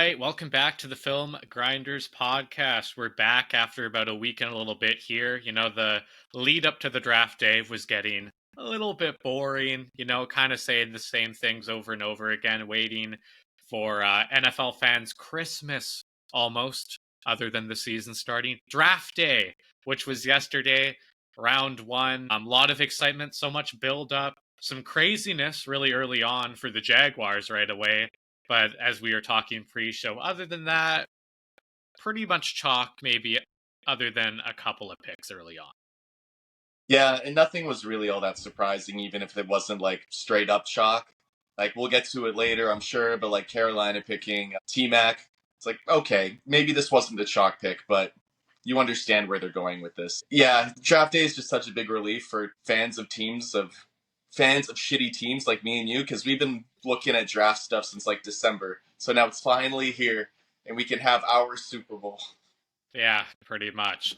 right, welcome back to the Film Grinders podcast. We're back after about a week and a little bit here. The lead up to the draft day was getting a little bit boring, kind of saying the same things over and over again, waiting for NFL fans' Christmas almost, other than the season starting. Draft day, which was yesterday, round one. A lot of excitement, so much build up, some craziness really early on for the Jaguars right away. But as we were talking pre-show, other than that, pretty much chalk, maybe other than a couple of picks early on. Yeah, and nothing was really all that surprising, even if it wasn't like straight up chalk. Like we'll get to it later, I'm sure, but like Carolina picking T-Mac, it's like, okay, maybe this wasn't the chalk pick, but you understand where they're going with this. Yeah, draft day is just such a big relief for fans of shitty teams like me and you, because we've been looking at draft stuff since like December. So now it's finally here, and we can have our Super Bowl. Yeah, pretty much.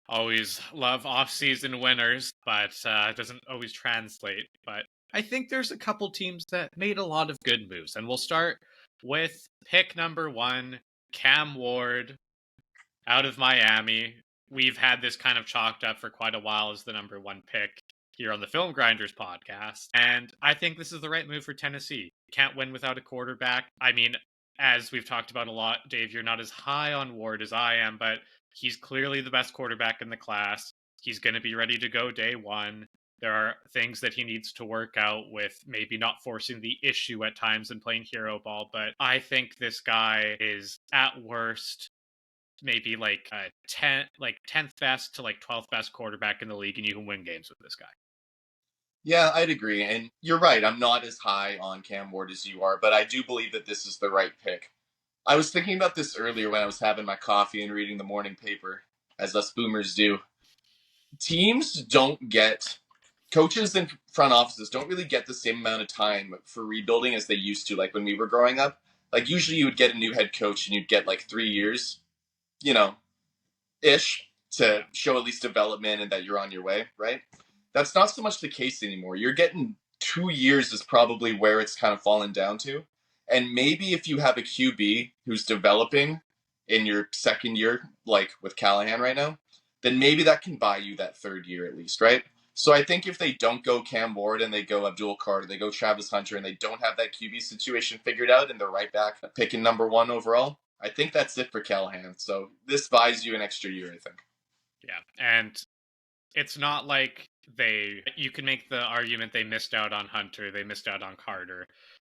Always love off-season winners, but it doesn't always translate. But I think there's a couple teams that made a lot of good moves. And we'll start with pick number 1, Cam Ward out of Miami. We've had this kind of chalked up for quite a while as the number 1 pick here on the Film Grinders podcast. And I think this is the right move for Tennessee. Can't win without a quarterback. I mean, as we've talked about a lot, Dave, you're not as high on Ward as I am, but he's clearly the best quarterback in the class. He's going to be ready to go day one. There are things that he needs to work out with, maybe not forcing the issue at times and playing hero ball, but I think this guy is at worst maybe like a 10th best to like 12th best quarterback in the league, and you can win games with this guy. Yeah, I'd agree. And you're right. I'm not as high on Cam Ward as you are, but I do believe that this is the right pick. I was thinking about this earlier when I was having my coffee and reading the morning paper, as us boomers do. Coaches and front offices don't really get the same amount of time for rebuilding as they used to, like when we were growing up. Like usually you would get a new head coach and you'd get like 3 years, you know, ish, to show at least development and that you're on your way, right? That's not so much the case anymore. You're getting 2 years is probably where it's kind of fallen down to. And maybe if you have a QB who's developing in your second year, like with Callahan right now, then maybe that can buy you that third year at least, right? So I think if they don't go Cam Ward and they go Abdul Carter, they go Travis Hunter, and they don't have that QB situation figured out and they're right back picking number 1 overall, I think that's it for Callahan. So this buys you an extra year, I think. Yeah, and it's not like you can make the argument they missed out on Hunter, they missed out on Carter,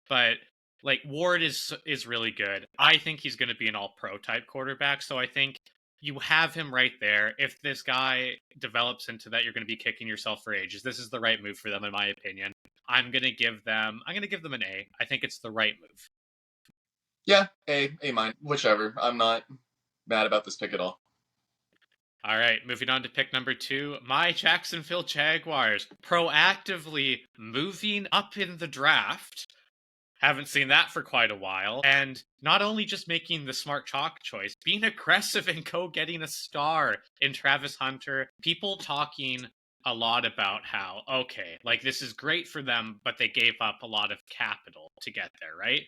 but like Ward is really good. I think he's going to be an all-pro type quarterback, so I think you have him right there. If this guy develops into that, you're going to be kicking yourself for ages. This is the right move for them, in my opinion. I'm going to give them an A. I think it's the right move. Yeah, A mine, whichever. I'm not mad about this pick at all. All right, moving on to pick number 2, my Jacksonville Jaguars proactively moving up in the draft. Haven't seen that for quite a while. And not only just making the smart chalk choice, being aggressive and getting a star in Travis Hunter. People talking a lot about how, okay, like this is great for them, but they gave up a lot of capital to get there, right?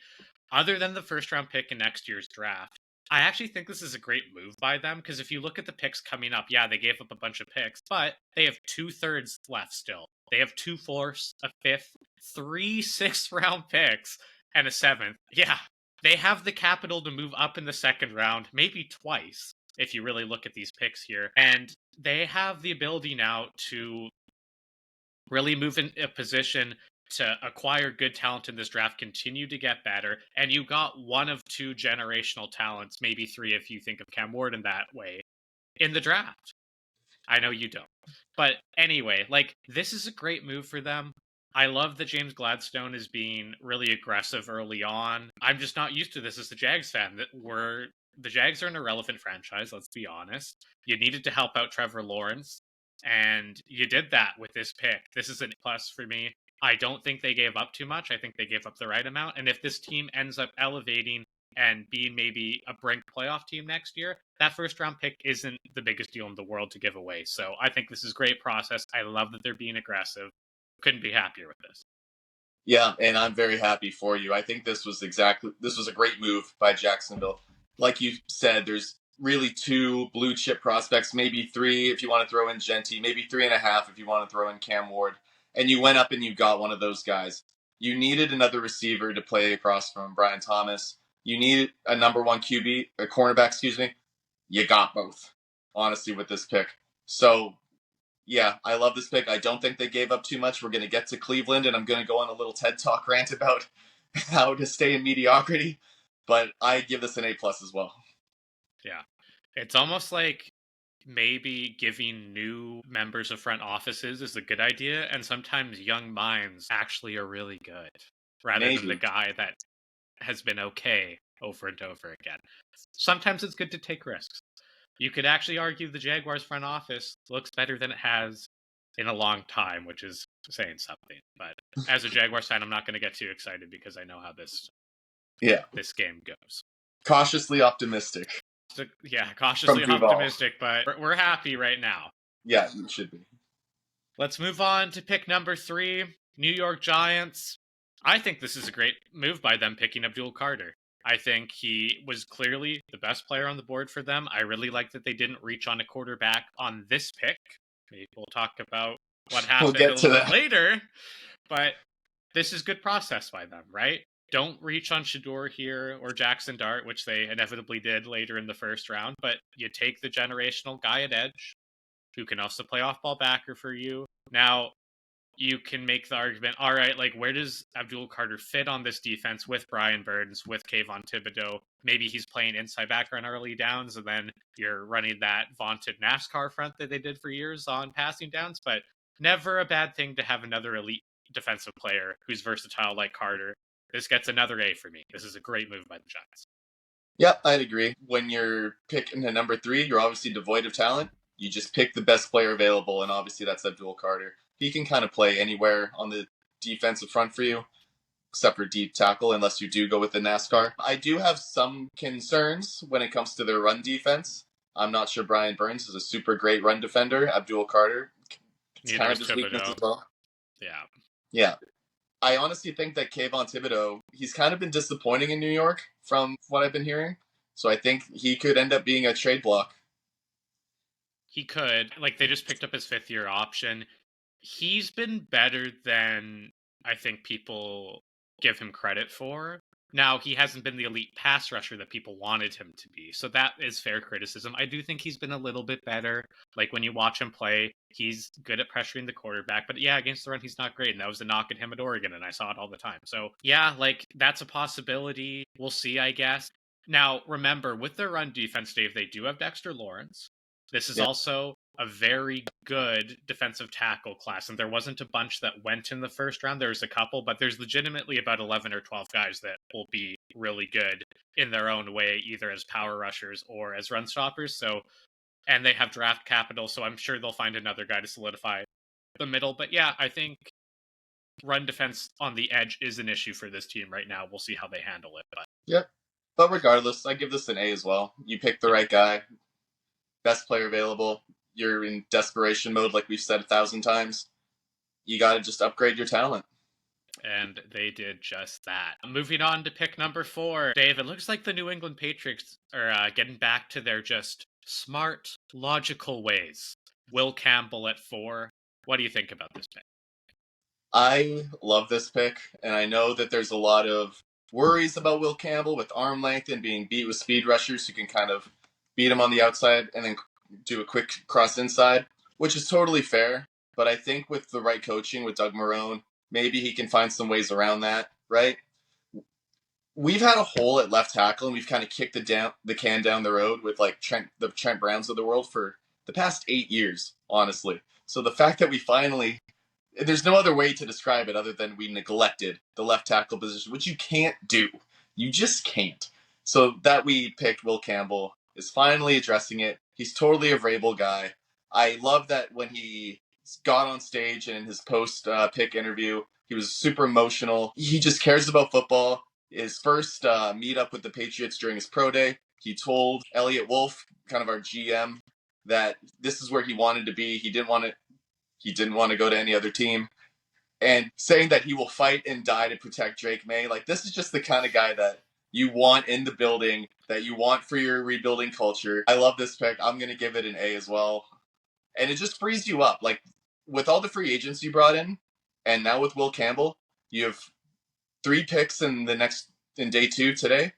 Other than the first round pick in next year's draft, I actually think this is a great move by them, because if you look at the picks coming up, yeah, they gave up a bunch of picks, but they have 2/3 left still. They have 2 fourths, a 5th, 3 6th-round picks, and a 7th. Yeah, they have the capital to move up in the second round, maybe twice, if you really look at these picks here. And they have the ability now to really move in a position to acquire good talent in this draft, continue to get better, and you got one of 2 generational talents, maybe 3 if you think of Cam Ward in that way, in the draft. I know you don't. But anyway, like, this is a great move for them. I love that James Gladstone is being really aggressive early on. I'm just not used to this as a Jags fan. The Jags are an irrelevant franchise, let's be honest. You needed to help out Trevor Lawrence, and you did that with this pick. This is a plus for me. I don't think they gave up too much. I think they gave up the right amount. And if this team ends up elevating and being maybe a brink playoff team next year, that first round pick isn't the biggest deal in the world to give away. So I think this is great process. I love that they're being aggressive. Couldn't be happier with this. Yeah, and I'm very happy for you. I think this was a great move by Jacksonville. Like you said, there's really two blue chip prospects, maybe three if you want to throw in Genty, maybe 3.5 if you want to throw in Cam Ward. And you went up and you got one of those guys. You needed another receiver to play across from Brian Thomas. You needed a number one QB, a cornerback, excuse me. You got both, honestly, with this pick. So yeah, I love this pick. I don't think they gave up too much. We're going to get to Cleveland, and I'm going to go on a little TED Talk rant about how to stay in mediocrity. But I give this an A plus as well. Yeah, it's almost like maybe giving new members of front offices is a good idea, and sometimes young minds actually are really good, rather than the guy that has been okay over and over again. Sometimes it's good to take risks. You could actually argue the Jaguars front office looks better than it has in a long time, which is saying something. But as a Jaguars fan, I'm not going to get too excited because I know how this game goes. Cautiously optimistic. Yeah, cautiously optimistic, but we're happy right now. Yeah, you should be. Let's move on to pick number 3, New York Giants. I think this is a great move by them picking Abdul Carter. I think he was clearly the best player on the board for them. I really like that they didn't reach on a quarterback on this pick. We'll talk about what happened a little bit later, but this is good process by them, right? Don't reach on Shedeur here or Jackson Dart, which they inevitably did later in the first round, but you take the generational guy at edge who can also play off-ball backer for you. Now, you can make the argument, all right, like, where does Abdul Carter fit on this defense with Brian Burns, with Kayvon Thibodeau? Maybe he's playing inside backer on early downs, and then you're running that vaunted NASCAR front that they did for years on passing downs, but never a bad thing to have another elite defensive player who's versatile like Carter. This gets another A for me. This is a great move by the Giants. Yep, I'd agree. When you're picking a number 3, you're obviously devoid of talent. You just pick the best player available, and obviously that's Abdul Carter. He can kind of play anywhere on the defensive front for you, except for deep tackle, unless you do go with the NASCAR. I do have some concerns when it comes to their run defense. I'm not sure Brian Burns is a super great run defender. Abdul Carter, it's kind of his weakness as well. Yeah. I honestly think that Kayvon Thibodeau, he's kind of been disappointing in New York from what I've been hearing. So I think he could end up being a trade block. He could. Like, they just picked up his 5th-year option. He's been better than I think people give him credit for. Now, he hasn't been the elite pass rusher that people wanted him to be, so that is fair criticism. I do think he's been a little bit better. Like, when you watch him play, he's good at pressuring the quarterback, but yeah, against the run, he's not great, and that was the knock at him at Oregon, and I saw it all the time. So, yeah, like, that's a possibility. We'll see, I guess. Now, remember, with their run defense, Dave, they do have Dexter Lawrence. This is also a very good defensive tackle class, and there wasn't a bunch that went in the first round. There's a couple, but there's legitimately about 11 or 12 guys that will be really good in their own way, either as power rushers or as run stoppers. So, and they have draft capital, so I'm sure they'll find another guy to solidify the middle. But yeah, I think run defense on the edge is an issue for this team right now. We'll see how they handle it. But regardless, I give this an A as well. You picked the right guy, best player available. You're in desperation mode, like we've said 1,000 times. You got to just upgrade your talent. And they did just that. Moving on to pick number 4. Dave, it looks like the New England Patriots are getting back to their just smart, logical ways. Will Campbell at 4. What do you think about this pick? I love this pick, and I know that there's a lot of worries about Will Campbell with arm length and being beat with speed rushers who can kind of beat him on the outside and then do a quick cross inside, which is totally fair. But I think with the right coaching with Doug Marrone, maybe he can find some ways around that, right? We've had a hole at left tackle, and we've kind of kicked the can down the road with like the Trent Browns of the world for the past 8 years, honestly. So the fact that we finally, there's no other way to describe it other than we neglected the left tackle position, which you can't do. You just can't. So that we picked Will Campbell is finally addressing it. He's totally a Vrabel guy. I love that when he got on stage and in his post-pick interview, he was super emotional. He just cares about football. His first meetup with the Patriots during his pro day, he told Elliot Wolf, kind of our GM, that this is where he wanted to be. He didn't want to go to any other team. and saying that he will fight and die to protect Drake May. Like, this is just the kind of guy that you want in the building, that you want for your rebuilding culture. I love this pick. I'm going to give it an A as well. And it just frees you up. Like, with all the free agents you brought in, and now with Will Campbell, you have 3 picks in day 2 today.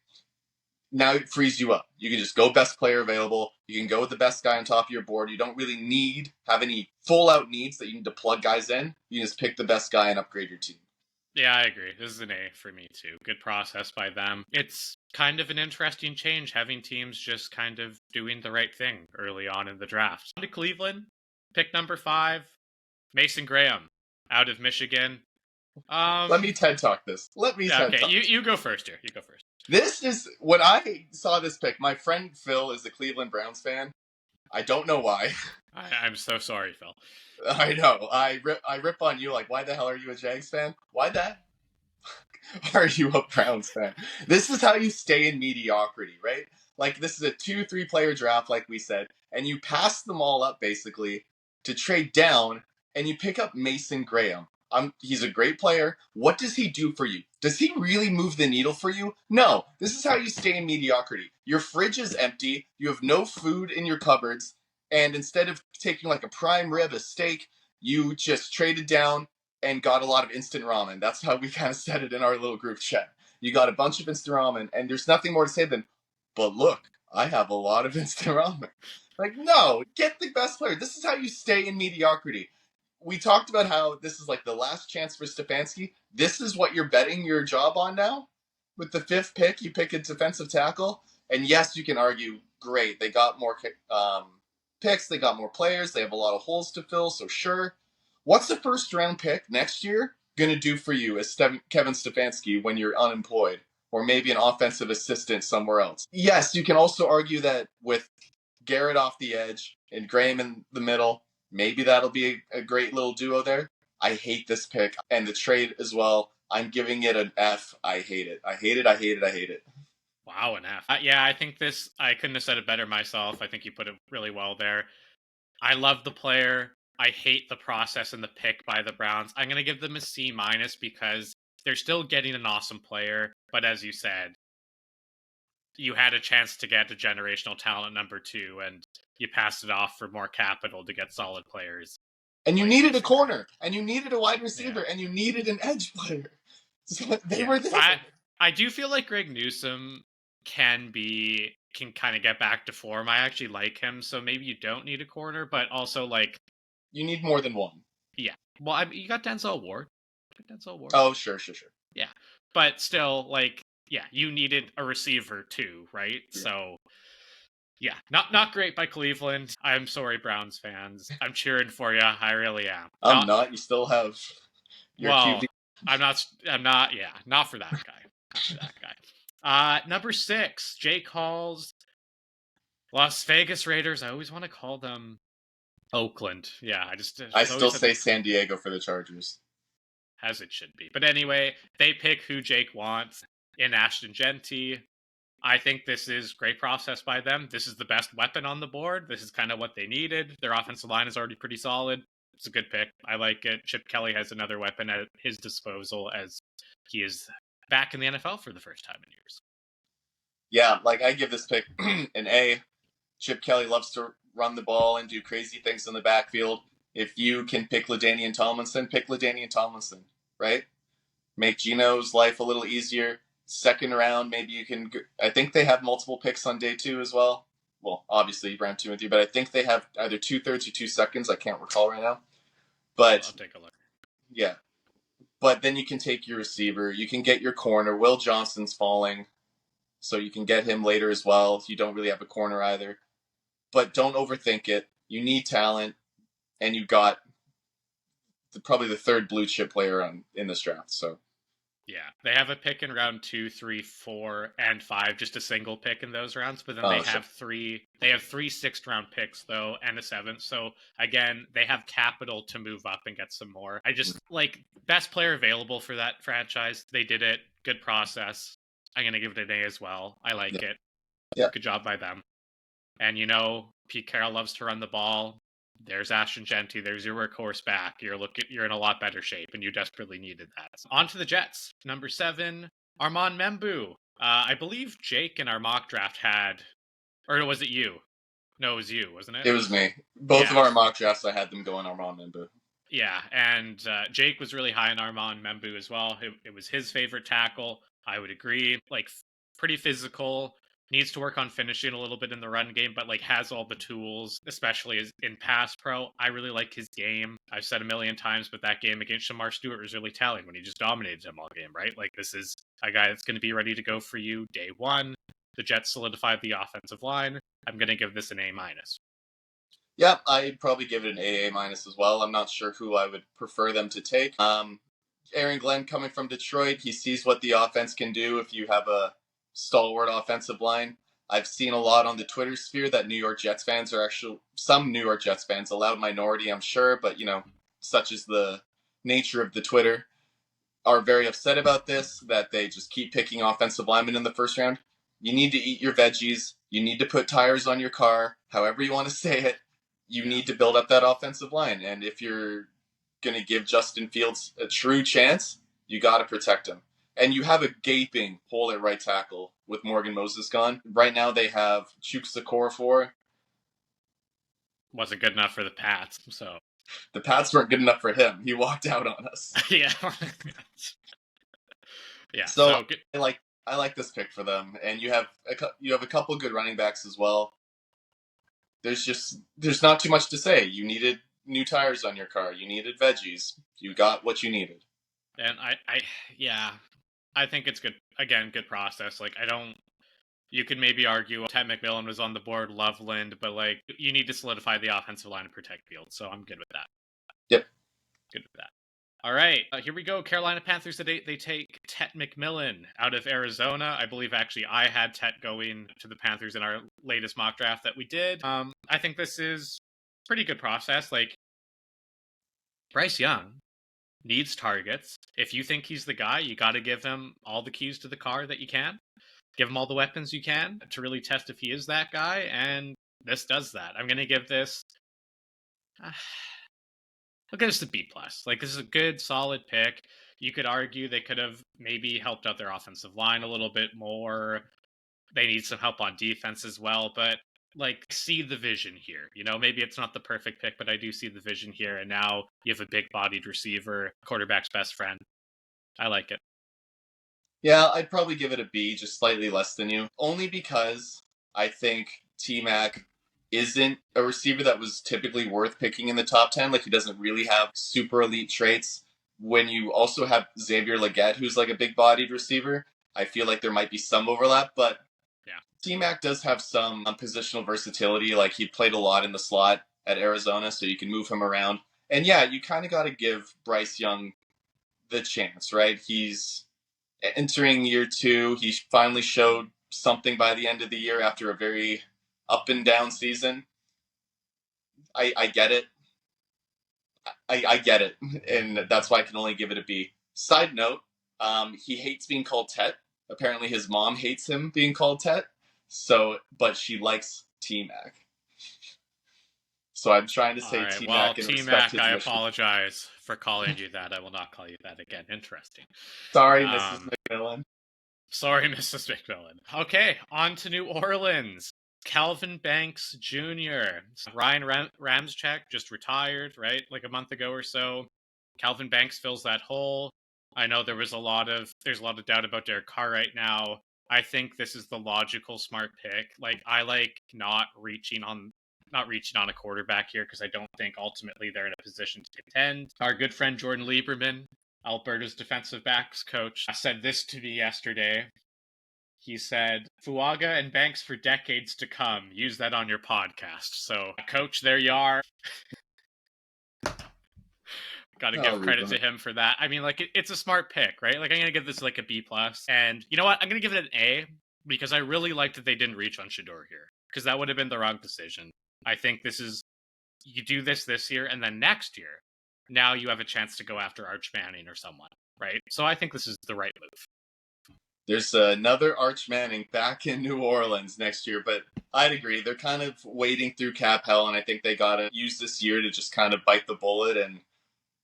Now it frees you up. You can just go best player available. You can go with the best guy on top of your board. You don't really have any full out needs that you need to plug guys in. You just pick the best guy and upgrade your team. Yeah, I agree. This is an A for me too. Good process by them. It's kind of an interesting change having teams just kind of doing the right thing early on in the draft. On to Cleveland, pick number 5, Mason Graham out of Michigan. Let me TED Talk this. Okay, you go first here. You go first. This is when I saw this pick. My friend Phil is a Cleveland Browns fan. I don't know why. I'm so sorry, Phil. I know. I rip on you like, why the hell are you a Jags fan? Why the are you a Browns fan? This is how you stay in mediocrity, right? Like, this is a 2-3 player draft, like we said, and you pass them all up basically to trade down, and you pick up Mason Graham. He's a great player. What does he do for you? Does he really move the needle for you? No. This is how you stay in mediocrity. Your fridge is empty. You have no food in your cupboards. And instead of taking like a prime rib, a steak, you just traded down and got a lot of instant ramen. That's how we kind of said it in our little group chat. You got a bunch of instant ramen, and there's nothing more to say than, but look, I have a lot of instant ramen. Like, no, get the best player. This is how you stay in mediocrity. We talked about how this is like the last chance for Stefanski. This is what you're betting your job on now? With the 5th pick, you pick a defensive tackle. And yes, you can argue, great, they got more picks, they got more players, they have a lot of holes to fill, so sure. What's the first round pick next year going to do for you as Kevin Stefanski when you're unemployed? Or maybe an offensive assistant somewhere else? Yes, you can also argue that with Garrett off the edge and Graham in the middle, maybe that'll be a great little duo there. I hate this pick and the trade as well. I'm giving it an F. I hate it. I hate it. I hate it. I hate it. Wow, an F. Yeah, I think I couldn't have said it better myself. I think you put it really well there. I love the player. I hate the process and the pick by the Browns. I'm going to give them a C- because they're still getting an awesome player. But as you said, you had a chance to get a generational talent number 2, and you passed it off for more capital to get solid players. And you needed a corner, and you needed a wide receiver, and you needed an edge player. So they were there. I do feel like Greg Newsome can kind of get back to form. I actually like him, so maybe you don't need a corner, but also like you need more than one. Yeah. Well, you got Denzel Ward. Oh, sure. Yeah, but still, like, yeah, you needed a receiver too, right? Yeah. So, yeah, not great by Cleveland. I'm sorry, Browns fans. I'm cheering for you. I really am. I'm not. You still have your QB. I'm not. Yeah, not for that guy. Not for that guy. Number 6, Jake Hall's Las Vegas Raiders. I always want to call them Oakland. Yeah, I still say San Diego for the Chargers. As it should be. But anyway, they pick who Jake wants in Ashton Genty. I think this is great process by them. This is the best weapon on the board. This is kind of what they needed. Their offensive line is already pretty solid. It's a good pick. I like it. Chip Kelly has another weapon at his disposal as he is back in the NFL for the first time in years. Yeah, like I give this pick an A. Chip Kelly loves to run the ball and do crazy things in the backfield. If you can pick LaDainian Tomlinson, pick LaDainian Tomlinson, right? Make Gino's life a little easier. Second round, maybe you can... I think they have multiple picks on day 2 as well. Well, obviously, round 2 and 3, but I think they have either 2/3 or 2 seconds. I can't recall right now. But I'll take a look. Yeah. But then you can take your receiver. You can get your corner. Will Johnson's falling, so you can get him later as well if you don't really have a corner either. But don't overthink it. You need talent, and you got probably the 3rd blue chip player in this draft. So, yeah, they have a pick in round 2, 3, 4, and 5, just a single pick in those rounds. But then they have 3 6th round picks though, and a 7th. So again, they have capital to move up and get some more. I just like best player available for that franchise. They did it. Good process. I'm gonna give it an A as well. I like it. Yeah. Good job by them. And Pete Carroll loves to run the ball. There's Ashton Genty. There's your workhorse back. You're in a lot better shape, and you desperately needed that. On to the Jets. Number 7, Armand Membu. I believe Jake in our mock draft had, or was it you? No, it was you, wasn't it? It was me. Both of Yeah. our mock drafts, I had them going Armand Membu. Yeah, and Jake was really high on Armand Membu as well. It was his favorite tackle. I would agree. Like, pretty physical. Needs to work on finishing a little bit in the run game, but like has all the tools, especially as in pass pro. I really like his game. I've said a million times, but that game against Shamar Stewart was really telling when he just dominated him all game, right? Like, this is a guy that's going to be ready to go for you day one. The Jets solidified the offensive line. I'm going to give this an A-. Yeah, I'd probably give it an AA minus as well. I'm not sure who I would prefer them to take. Aaron Glenn coming from Detroit, he sees what the offense can do if you have a stalwart offensive line. I've seen a lot on the Twitter sphere that New York Jets fans are actually, some New York Jets fans, a loud minority, I'm sure, but such is the nature of the Twitter, are very upset about this, that they just keep picking offensive linemen in the first round. You need to eat your veggies. You need to put tires on your car, however you want to say it. You need to build up that offensive line. And if you're going to give Justin Fields a true chance, you got to protect him. And you have a gaping hole at right tackle with Morgan Moses gone. Right now they have Chukwuezekorfor. Wasn't good enough for the Pats, so. The Pats weren't good enough for him. He walked out on us. Yeah. Yeah. So I like this pick for them, and you have a couple good running backs as well. There's not too much to say. You needed new tires on your car. You needed veggies. You got what you needed. And I think it's good. Again, good process. Like, you could maybe argue Ted McMillan was on the board, Loveland, but like, you need to solidify the offensive line and protect Fields. So I'm good with that. Yep. Good with that. All right, here we go. Carolina Panthers today. They take Tet McMillan out of Arizona. I believe actually I had Tet going to the Panthers in our latest mock draft that we did. I think this is pretty good process. Like, Bryce Young needs targets. If you think he's the guy, you got to give him all the keys to the car that you can. Give him all the weapons you can to really test if he is that guy, and this does that. I'm going to give this... I'll give this a B+. Like, this is a good, solid pick. You could argue they could have maybe helped out their offensive line a little bit more. They need some help on defense as well, but like, see the vision here. Maybe it's not the perfect pick, but I do see the vision here, and now you have a big-bodied receiver, quarterback's best friend. I like it. Yeah, I'd probably give it a B, just slightly less than you. Only because I think T-Mac isn't a receiver that was typically worth picking in the top 10. Like, he doesn't really have super elite traits. When you also have Xavier Legette, who's like a big-bodied receiver, I feel like there might be some overlap, but yeah, T-Mac does have some positional versatility. Like, he played a lot in the slot at Arizona, so you can move him around. And yeah, you kind of got to give Bryce Young the chance, right? He's entering year 2. He finally showed something by the end of the year after a very up and down season. I get it. I get it. And that's why I can only give it a B. Side note, he hates being called Tet. Apparently his mom hates him being called Tet. But she likes T-Mac. So I'm trying to say T-Mac. Well, T-Mac, I apologize for calling you that. I will not call you that again. Interesting. Sorry, Mrs. McMillan. Sorry, Mrs. McMillan. Okay, on to New Orleans. Calvin Banks Jr. Ryan Ramczyk just retired, right? Like a month ago or so. Calvin Banks fills that hole. I know there's a lot of doubt about Derek Carr right now. I think this is the logical, smart pick. Like, I like not reaching on a quarterback here because I don't think ultimately they're in a position to contend. Our good friend Jordan Lieberman, Alberta's defensive backs coach, said this to me yesterday. He said, Fuaga and Banks for decades to come. Use that on your podcast. So, coach, there you are. Got to give credit to him for that. I mean, like, it's a smart pick, right? Like, I'm going to give this like a B+. And you know what? I'm going to give it an A because I really liked that they didn't reach on Shedeur here because that would have been the wrong decision. I think you do this year, and then next year, now you have a chance to go after Arch Manning or someone, right? So I think this is the right move. There's another Arch Manning back in New Orleans next year, but I'd agree. They're kind of wading through cap hell, and I think they got to use this year to just kind of bite the bullet and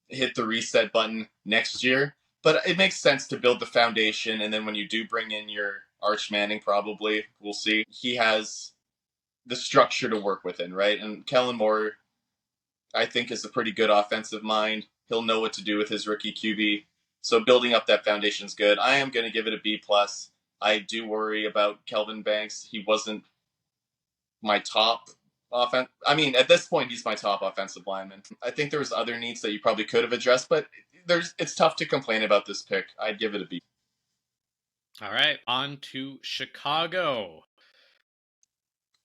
hit the reset button next year. But it makes sense to build the foundation, and then when you do bring in your Arch Manning, probably, we'll see, he has the structure to work within, right? And Kellen Moore, I think, is a pretty good offensive mind. He'll know what to do with his rookie QB. So building up that foundation is good. I am going to give it a B plus. I do worry about Kelvin Banks. He wasn't my top offense. I mean, at this point, he's my top offensive lineman. I think there was other needs that you probably could have addressed, but it's tough to complain about this pick. I'd give it a B. All right, on to Chicago.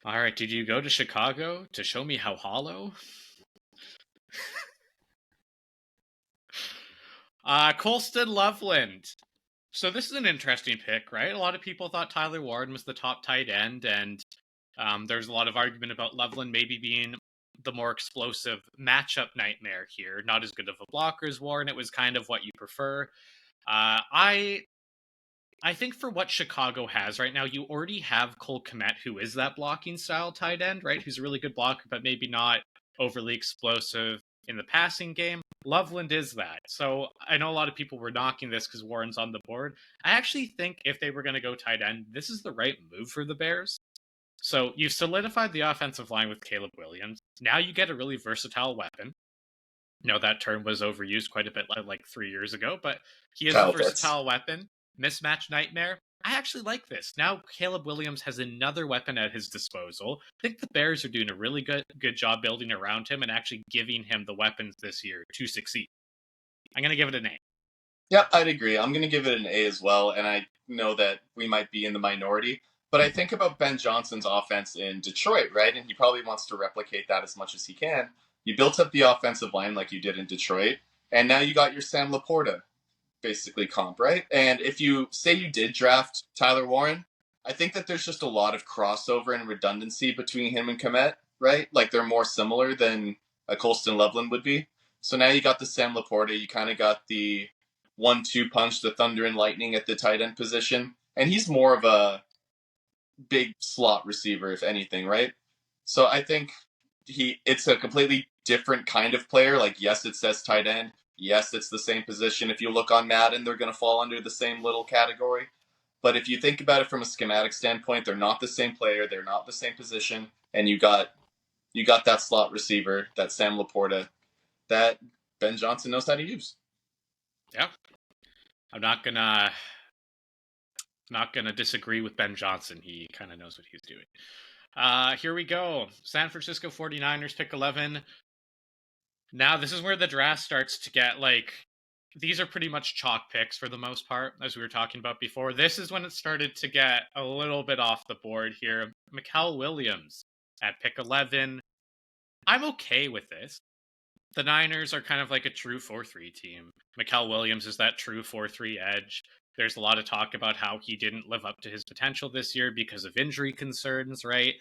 All right, did you go to Chicago to show me how hollow? Colston Loveland. So this is an interesting pick, right? A lot of people thought Tyler Warren was the top tight end, and there's a lot of argument about Loveland maybe being the more explosive matchup nightmare here. Not as good of a blocker as Warren. It was kind of what you prefer. I think for what Chicago has right now, you already have Cole Kmet, who is that blocking style tight end, right? Who's a really good blocker, but maybe not overly explosive in the passing game. Loveland is that. So I know a lot of people were knocking this because Warren's on the board. I actually think if they were going to go tight end, this is the right move for the Bears. So you've solidified the offensive line with Caleb Williams. Now you get a really versatile weapon. No, that term was overused quite a bit like 3 years ago, but he is a versatile weapon. Mismatch nightmare. I actually like this. Now Caleb Williams has another weapon at his disposal. I think the Bears are doing a really good job building around him and actually giving him the weapons this year to succeed. I'm going to give it an A. Yep, I'd agree. I'm going to give it an A as well, and I know that we might be in the minority, but I think about Ben Johnson's offense in Detroit, right? And he probably wants to replicate that as much as he can. You built up the offensive line like you did in Detroit, and now you got your Sam Laporta basically comp, right? And if you say you did draft Tyler Warren, I think that there's just a lot of crossover and redundancy between him and Kmet, right? Like they're more similar than a Colston Loveland would be. So now you got the Sam Laporta, you kind of got the 1-2 punch, the thunder and lightning at the tight end position. And he's more of a big slot receiver, if anything, right? So I think it's a completely different kind of player. Like, yes, it says tight end. Yes, it's the same position. If you look on Madden, they're going to fall under the same little category. But if you think about it from a schematic standpoint, they're not the same player. They're not the same position. And you got that slot receiver, that Sam Laporta, that Ben Johnson knows how to use. Yeah. I'm not gonna disagree with Ben Johnson. He kind of knows what he's doing. Here we go. San Francisco 49ers pick 11. Now, this is where the draft starts to get, these are pretty much chalk picks for the most part, as we were talking about before. This is when it started to get a little bit off the board here. Mikael Williams at pick 11. I'm okay with this. The Niners are kind of like a true 4-3 team. Mikael Williams is that true 4-3 edge. There's a lot of talk about how he didn't live up to his potential this year because of injury concerns, right?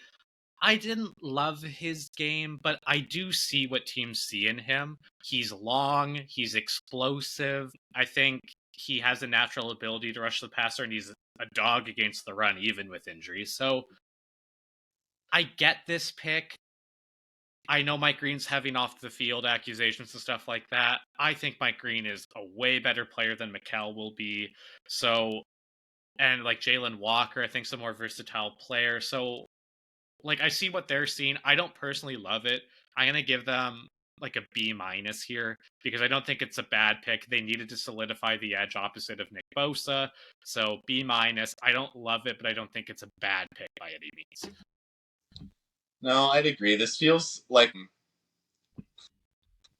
I didn't love his game, but I do see what teams see in him. He's long, he's explosive. I think he has a natural ability to rush the passer, and he's a dog against the run, even with injuries. So I get this pick. I know Mike Green's having off the field accusations and stuff like that. I think Mike Green is a way better player than Mikael will be. So, and like Jalen Walker, I think is a more versatile player. So, I see what they're seeing. I don't personally love it. I'm going to give them a B- here because I don't think it's a bad pick. They needed to solidify the edge opposite of Nick Bosa. So B-. I don't love it, but I don't think it's a bad pick by any means. No, I'd agree. This feels like,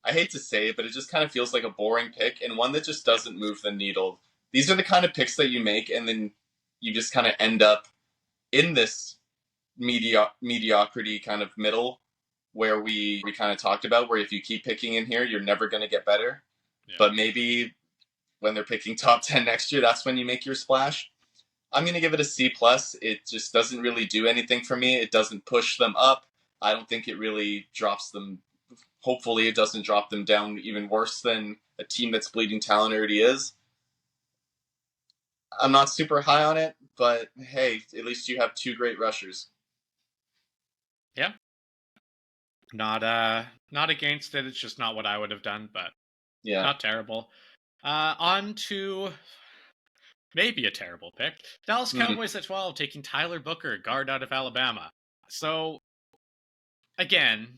I hate to say it, but it just kind of feels like a boring pick and one that just doesn't move the needle. These are the kind of picks that you make and then you just kind of end up in this mediocrity kind of middle where we kind of talked about, where if you keep picking in here, you're never going to get better. Yeah. But maybe when they're picking top 10 next year, that's when you make your splash. I'm going to give it a C+. It just doesn't really do anything for me. It doesn't push them up. I don't think it really drops them. Hopefully it doesn't drop them down even worse than a team that's bleeding talent already is. I'm not super high on it, but hey, at least you have two great rushers. Yeah. Not against it. It's just not what I would have done, but Yeah. not terrible. On to maybe a terrible pick. Dallas Mm. Cowboys at 12, taking Tyler Booker, guard out of Alabama. So again,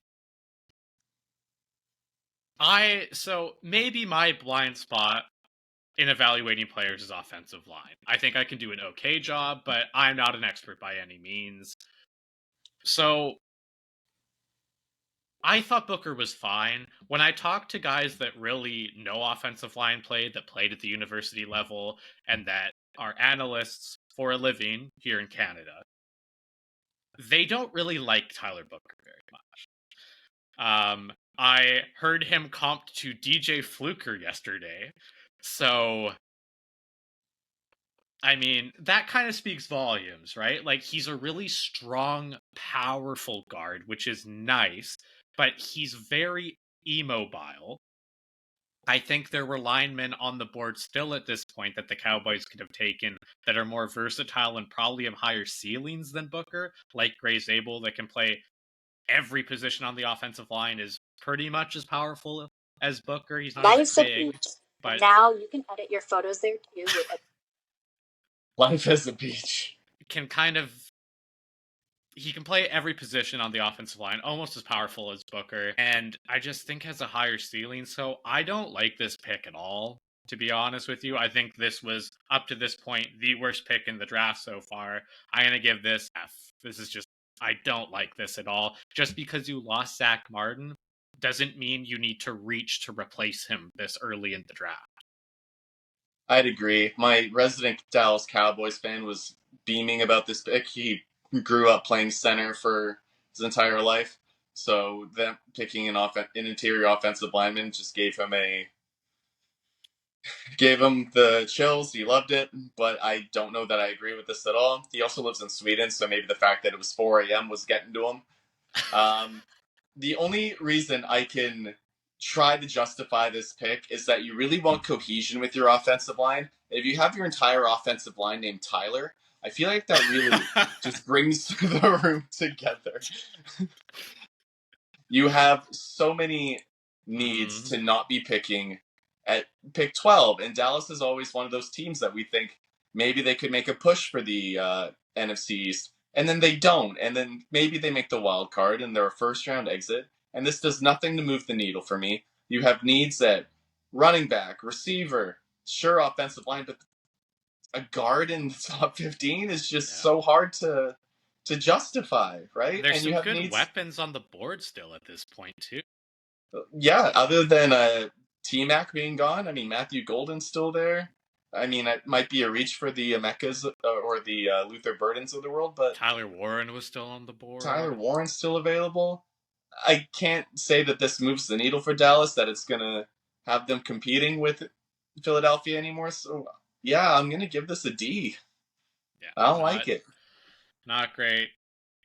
so maybe my blind spot in evaluating players is offensive line. I think I can do an okay job, but I'm not an expert by any means. So I thought Booker was fine. When I talked to guys that really know offensive line play, that played at the university level, and that are analysts for a living here in Canada, they don't really like Tyler Booker very much. I heard him comped to DJ Fluker yesterday. So, I mean, that kind of speaks volumes, right? Like, he's a really strong, powerful guard, which is nice, but he's very immobile. I think there were linemen on the board still at this point that the Cowboys could have taken that are more versatile and probably have higher ceilings than Booker, like Gray Zabel, that can play every position on the offensive line, is pretty much as powerful as Booker. He's not as Life is a big, beach. And but now you can edit your photos there too with a Life is a beach. can kind of he can play every position on the offensive line, almost as powerful as Booker, and I just think has a higher ceiling. So I don't like this pick at all, to be honest with you. I think this was, up to this point, the worst pick in the draft so far. I'm going to give this F. This is just, I don't like this at all. Just because you lost Zach Martin doesn't mean you need to reach to replace him this early in the draft. I'd agree. My resident Dallas Cowboys fan was beaming about this pick. He grew up playing center for his entire life, so them picking an interior offensive lineman just gave him the chills. He loved it, but I don't know that I agree with this at all. He also lives in Sweden, so maybe the fact that it was 4 a.m. was getting to him. The only reason I can try to justify this pick is that you really want cohesion with your offensive line. If you have your entire offensive line named Tyler, I feel like that really just brings the room together. You have so many needs to not be picking at pick 12, and Dallas is always one of those teams that we think maybe they could make a push for the NFC East, and then they don't, and then maybe they make the wild card and they're a first round exit, and this does nothing to move the needle for me. You have needs at running back, receiver, sure, offensive line, but a guard in the top 15 is just so hard to justify, right? There's And some you have good needs, weapons on the board still at this point, too. yeah, other than T-Mac being gone. I mean, Matthew Golden's still there. I mean, it might be a reach for the Emekkas or the Luther Burdens of the world, but Tyler Warren was still on the board. Tyler Warren's still available. I can't say that this moves the needle for Dallas, that it's going to have them competing with Philadelphia anymore. So, yeah, I'm going to give this a D. Yeah, I don't like it. Not great.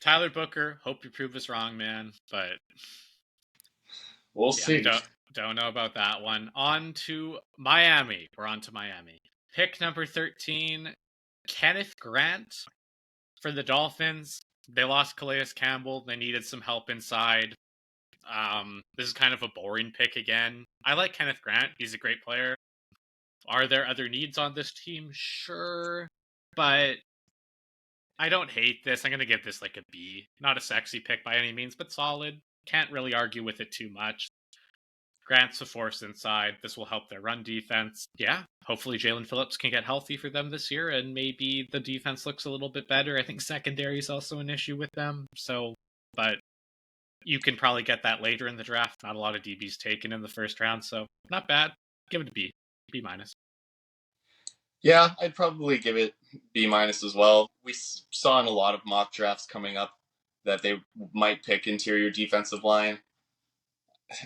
Tyler Booker, hope you prove us wrong, man, but we'll see. Don't know about that one. On to Miami. We're on to Miami. Pick number 13, Kenneth Grant for the Dolphins. They lost Calais Campbell. They needed some help inside. This is kind of a boring pick again. I like Kenneth Grant. He's a great player. Are there other needs on this team? Sure. But I don't hate this. I'm going to give this like a B. Not a sexy pick by any means, but solid. Can't really argue with it too much. Grant's a force inside. This will help their run defense. Yeah, hopefully Jalen Phillips can get healthy for them this year, and maybe the defense looks a little bit better. I think secondary is also an issue with them. So, but you can probably get that later in the draft. Not a lot of DBs taken in the first round, so not bad. Give it a B. B minus. Yeah, I'd probably give it B minus as well. We saw in a lot of mock drafts coming up that they might pick interior defensive line.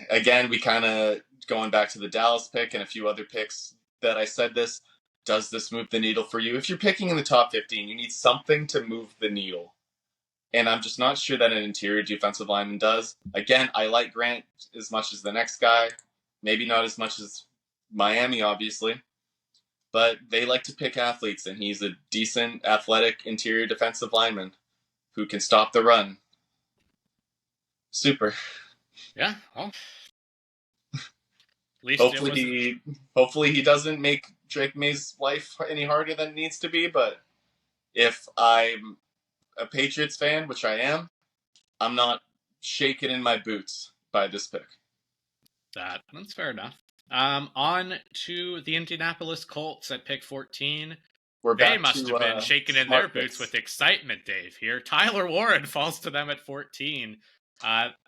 Again, we kind of, going back to the Dallas pick and a few other picks that I said this, does this move the needle for you? If you're picking in the top 15, you need something to move the needle. And I'm just not sure that an interior defensive lineman does. Again, I like Grant as much as the next guy. Maybe not as much as Miami, obviously. but they like to pick athletes, and he's a decent, athletic interior defensive lineman who can stop the run. Super. Yeah. Well, at least hopefully he doesn't make Drake May's life any harder than it needs to be. But if I'm a Patriots fan, which I am, I'm not shaken in my boots by this pick. That's fair enough. On to the Indianapolis Colts at pick 14. They must have been shaken in their boots with excitement, Dave, here. Tyler Warren falls to them at 14.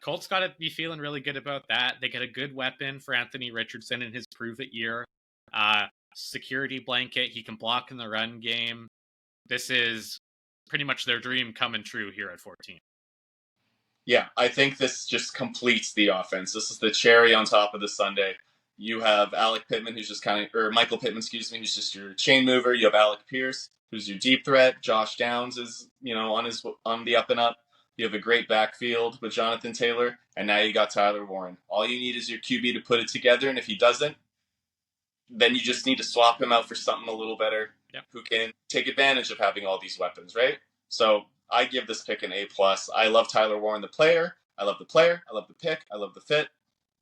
Colts got to be feeling really good about that. They get a good weapon for Anthony Richardson in his prove-it year. Security blanket. He can block in the run game. This is pretty much their dream coming true here at 14. Yeah, I think this just completes the offense. This is the cherry on top of the sundae. You have Alec Pittman, who's just Michael Pittman, who's just your chain mover. You have Alec Pierce, who's your deep threat. Josh Downs is, on the up and up. You have a great backfield with Jonathan Taylor, and now you got Tyler Warren. All you need is your QB to put it together, and if he doesn't, then you just need to swap him out for something a little better, who can take advantage of having all these weapons, right? So I give this pick an A+. I love Tyler Warren, the player. I love the player. I love the pick. I love the fit.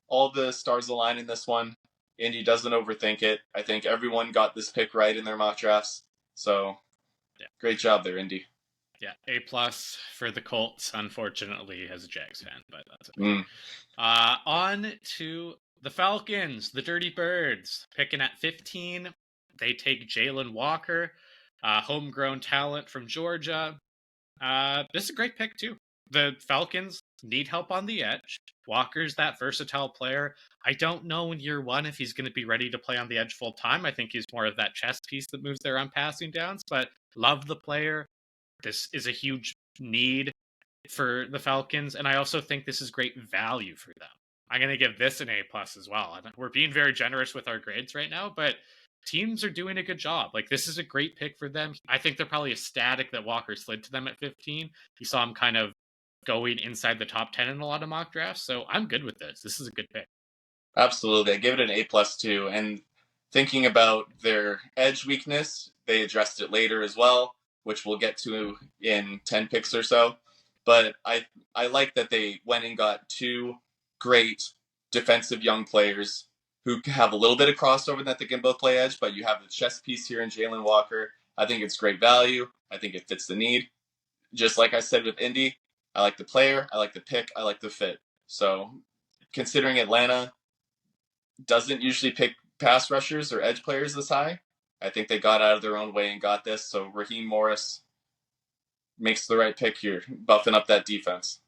All the stars align in this one. Indy doesn't overthink it. I think everyone got this pick right in their mock drafts. So, great job there, Indy. Yeah, A+ for the Colts, unfortunately, as a Jags fan, but that's okay. On to the Falcons, the Dirty Birds, picking at 15. They take Jalen Walker, homegrown talent from Georgia. This is a great pick, too. The Falcons need help on the edge. Walker's that versatile player. I don't know in year one if he's going to be ready to play on the edge full time. I think he's more of that chess piece that moves there on passing downs, but love the player. This is a huge need for the Falcons, and I also think this is great value for them. I'm going to give this an A+ as well. We're being very generous with our grades right now, but teams are doing a good job. Like, this is a great pick for them. I think they're probably ecstatic that Walker slid to them at 15. You saw him kind of going inside the top 10 in a lot of mock drafts, so I'm good with this. This is a good pick. Absolutely. I give it an A+ too. And thinking about their edge weakness, they addressed it later as well, which we'll get to in 10 picks or so. But I like that they went and got two great defensive young players who have a little bit of crossover that they can both play edge, but you have the chess piece here in Jalen Walker. I think it's great value. I think it fits the need. Just like I said with Indy, I like the player, I like the pick, I like the fit. So considering Atlanta doesn't usually pick pass rushers or edge players this high, I think they got out of their own way and got this. So Raheem Morris makes the right pick here, buffing up that defense.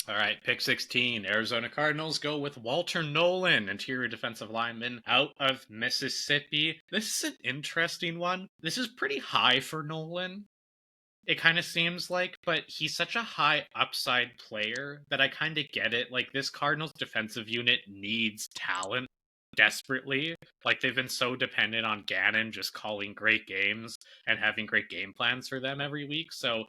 All right, pick 16. Arizona Cardinals go with Walter Nolan, interior defensive lineman out of Mississippi. This is an interesting one. This is pretty high for Nolan. It kind of seems like, but he's such a high upside player that I kind of get it. Like, this Cardinals defensive unit needs talent desperately. Like, they've been so dependent on Gannon just calling great games and having great game plans for them every week. So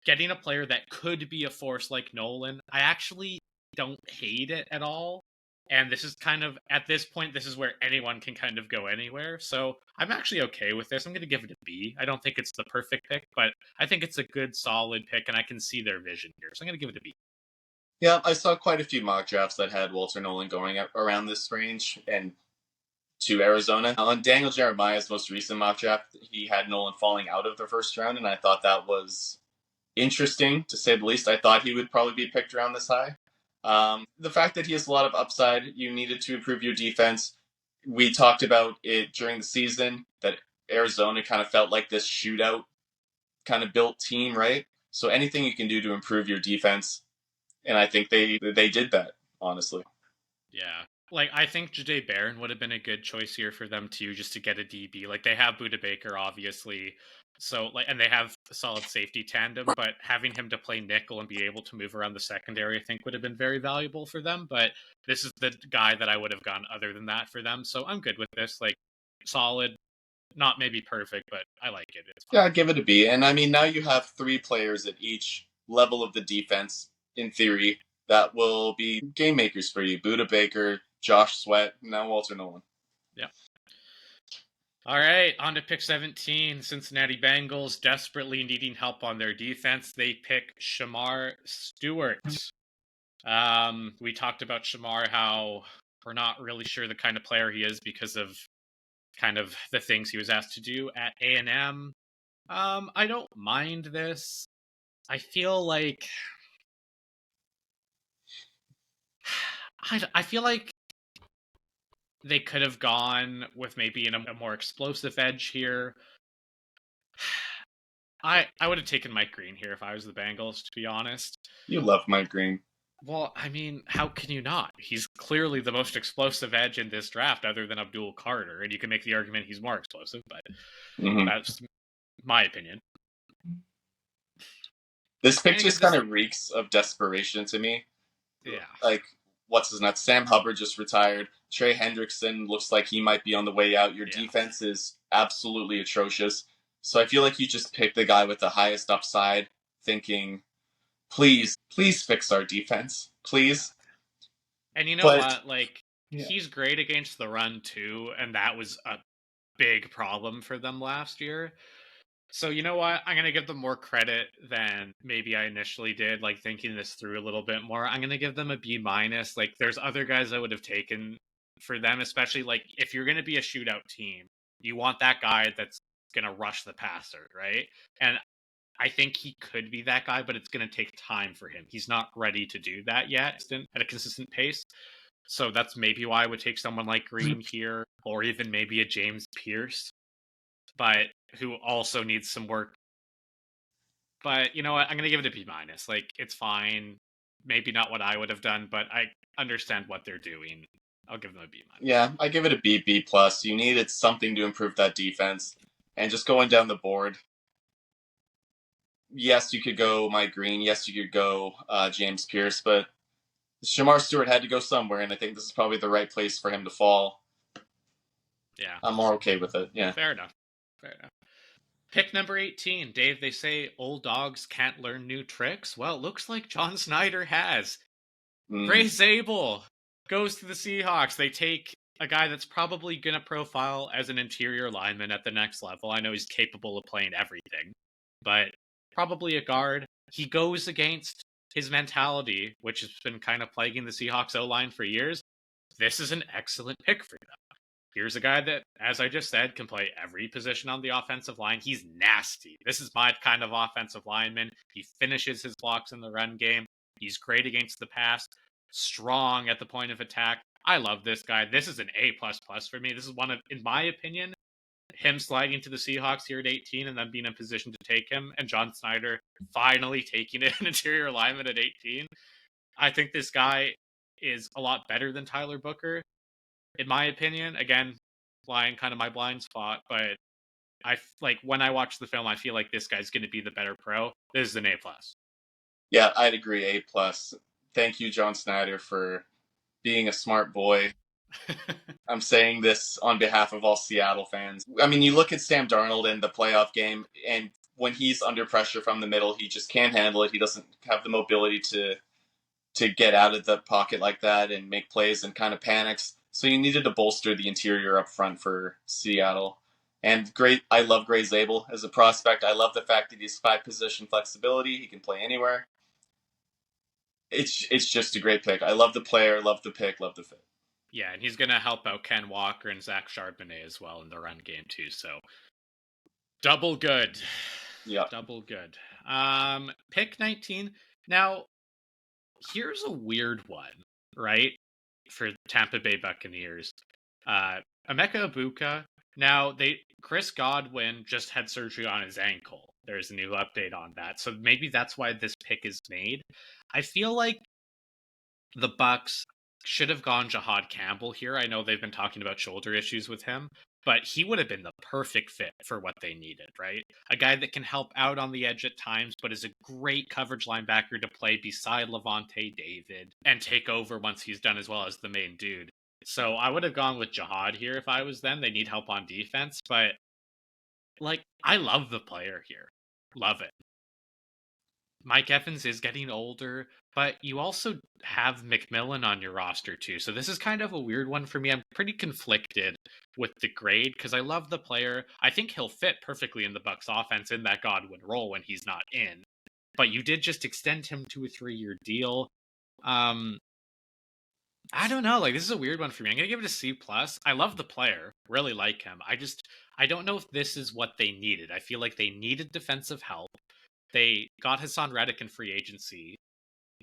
getting a player that could be a force like Nolan, I actually don't hate it at all. And this is kind of, at this point, this is where anyone can kind of go anywhere. So I'm actually okay with this. I'm going to give it a B. I don't think it's the perfect pick, but I think it's a good, solid pick, and I can see their vision here. So I'm going to give it a B. Yeah, I saw quite a few mock drafts that had Walter Nolan going around this range and to Arizona. On Daniel Jeremiah's most recent mock draft, he had Nolan falling out of the first round, and I thought that was interesting, to say the least. I thought he would probably be picked around this high. The fact that he has a lot of upside, you needed to improve your defense. We talked about it during the season, that Arizona kind of felt like this shootout kind of built team, right? So anything you can do to improve your defense, and I think they did that, honestly. Yeah. Like, I think Jahdae Barron would have been a good choice here for them too, just to get a DB. Like, they have Budda Baker, obviously. So, like, and they have a solid safety tandem, but having him to play nickel and be able to move around the secondary, I think would have been very valuable for them. But this is the guy that I would have gone other than that for them. So I'm good with this. Like, solid, not maybe perfect, but I like it. Yeah, I'd give it a B. And I mean, now you have three players at each level of the defense, in theory, that will be game makers for you. Budda Baker, Josh Sweat, now Walter Nolan. Yeah. All right, on to pick 17. Cincinnati Bengals desperately needing help on their defense. They pick Shamar Stewart. We talked about Shamar, how we're not really sure the kind of player he is because of kind of the things he was asked to do at A&M. I don't mind this. I feel like I feel like they could have gone with maybe a more explosive edge here. I would have taken Mike Green here if I was the Bengals, to be honest. You love Mike Green. Well, I mean, how can you not? He's clearly the most explosive edge in this draft, other than Abdul Carter, and you can make the argument he's more explosive, but that's my opinion. This pick just kind of reeks of desperation to me. Yeah. Like, what's his nut? Sam Hubbard just retired. Trey Hendrickson looks like he might be on the way out. Your defense is absolutely atrocious. So I feel like you just picked the guy with the highest upside, thinking, please fix our defense. Please. And you know what? Like, he's great against the run, too, and that was a big problem for them last year. So you know what? I'm going to give them more credit than maybe I initially did, like thinking this through a little bit more. I'm going to give them a B minus. Like there's other guys I would have taken for them, especially like if you're going to be a shootout team, you want that guy that's going to rush the passer, right? And I think he could be that guy, but it's going to take time for him. He's not ready to do that yet at a consistent pace. So that's maybe why I would take someone like Green here, or even maybe a James Pierce, but who also needs some work. But you know what? I'm going to give it a B minus. Like, it's fine. Maybe not what I would have done, but I understand what they're doing. I'll give them a B minus. Yeah, I give it a B plus. You needed something to improve that defense. And just going down the board, yes, you could go Mike Green. Yes, you could go James Pierce. But Shamar Stewart had to go somewhere, and I think this is probably the right place for him to fall. Yeah. I'm more okay with it. Yeah. Fair enough. Pick number 18. Dave, they say old dogs can't learn new tricks. Well, it looks like John Snyder has. Gray Zabel goes to the Seahawks. They take a guy that's probably going to profile as an interior lineman at the next level. I know he's capable of playing everything, but probably a guard. He goes against his mentality, which has been kind of plaguing the Seahawks O-line for years. This is an excellent pick for them. Here's a guy that, as I just said, can play every position on the offensive line. He's nasty. This is my kind of offensive lineman. He finishes his blocks in the run game. He's great against the pass, strong at the point of attack. I love this guy. This is an A++ for me. This is one of, in my opinion, him sliding to the Seahawks here at 18 and then being in position to take him, and John Snyder finally taking an interior lineman at 18. I think this guy is a lot better than Tyler Booker, in my opinion. Again, flying kind of my blind spot, but I like when I watch the film, I feel like this guy's going to be the better pro. This is an A+. Yeah, I'd agree. A+. Thank you, John Snyder, for being a smart boy. I'm saying this on behalf of all Seattle fans. I mean, you look at Sam Darnold in the playoff game, and when he's under pressure from the middle, he just can't handle it. He doesn't have the mobility to get out of the pocket like that and make plays, and kind of panics. So you needed to bolster the interior up front for Seattle. And great, I love Gray Zabel as a prospect. I love the fact that he's 5-position flexibility. He can play anywhere. It's just a great pick. I love the player, love the pick, love the fit. Yeah, and he's going to help out Ken Walker and Zach Charbonnet as well in the run game too. So double good. Yeah. Double good. Pick 19. Now, here's a weird one, right? For Tampa Bay Buccaneers. Emeka Ibuka. Now, Chris Godwin just had surgery on his ankle. There's a new update on that. So maybe that's why this pick is made. I feel like the Bucs should have gone Jahad Campbell here. I know they've been talking about shoulder issues with him, but he would have been the perfect fit for what they needed, right? A guy that can help out on the edge at times, but is a great coverage linebacker to play beside Levante David and take over once he's done as well as the main dude. So I would have gone with Jahad here if I was them. They need help on defense, but like, I love the player here. Love it. Mike Evans is getting older, but you also have McMillan on your roster too. So this is kind of a weird one for me. I'm pretty conflicted with the grade because I love the player. I think he'll fit perfectly in the Bucks offense in that Godwin role when he's not in. But you did just extend him to a 3-year deal. I don't know. Like, this is a weird one for me. I'm gonna give it a C plus. I love the player, really like him. I don't know if this is what they needed. I feel like they needed defensive help. They got Hassan Reddick in free agency,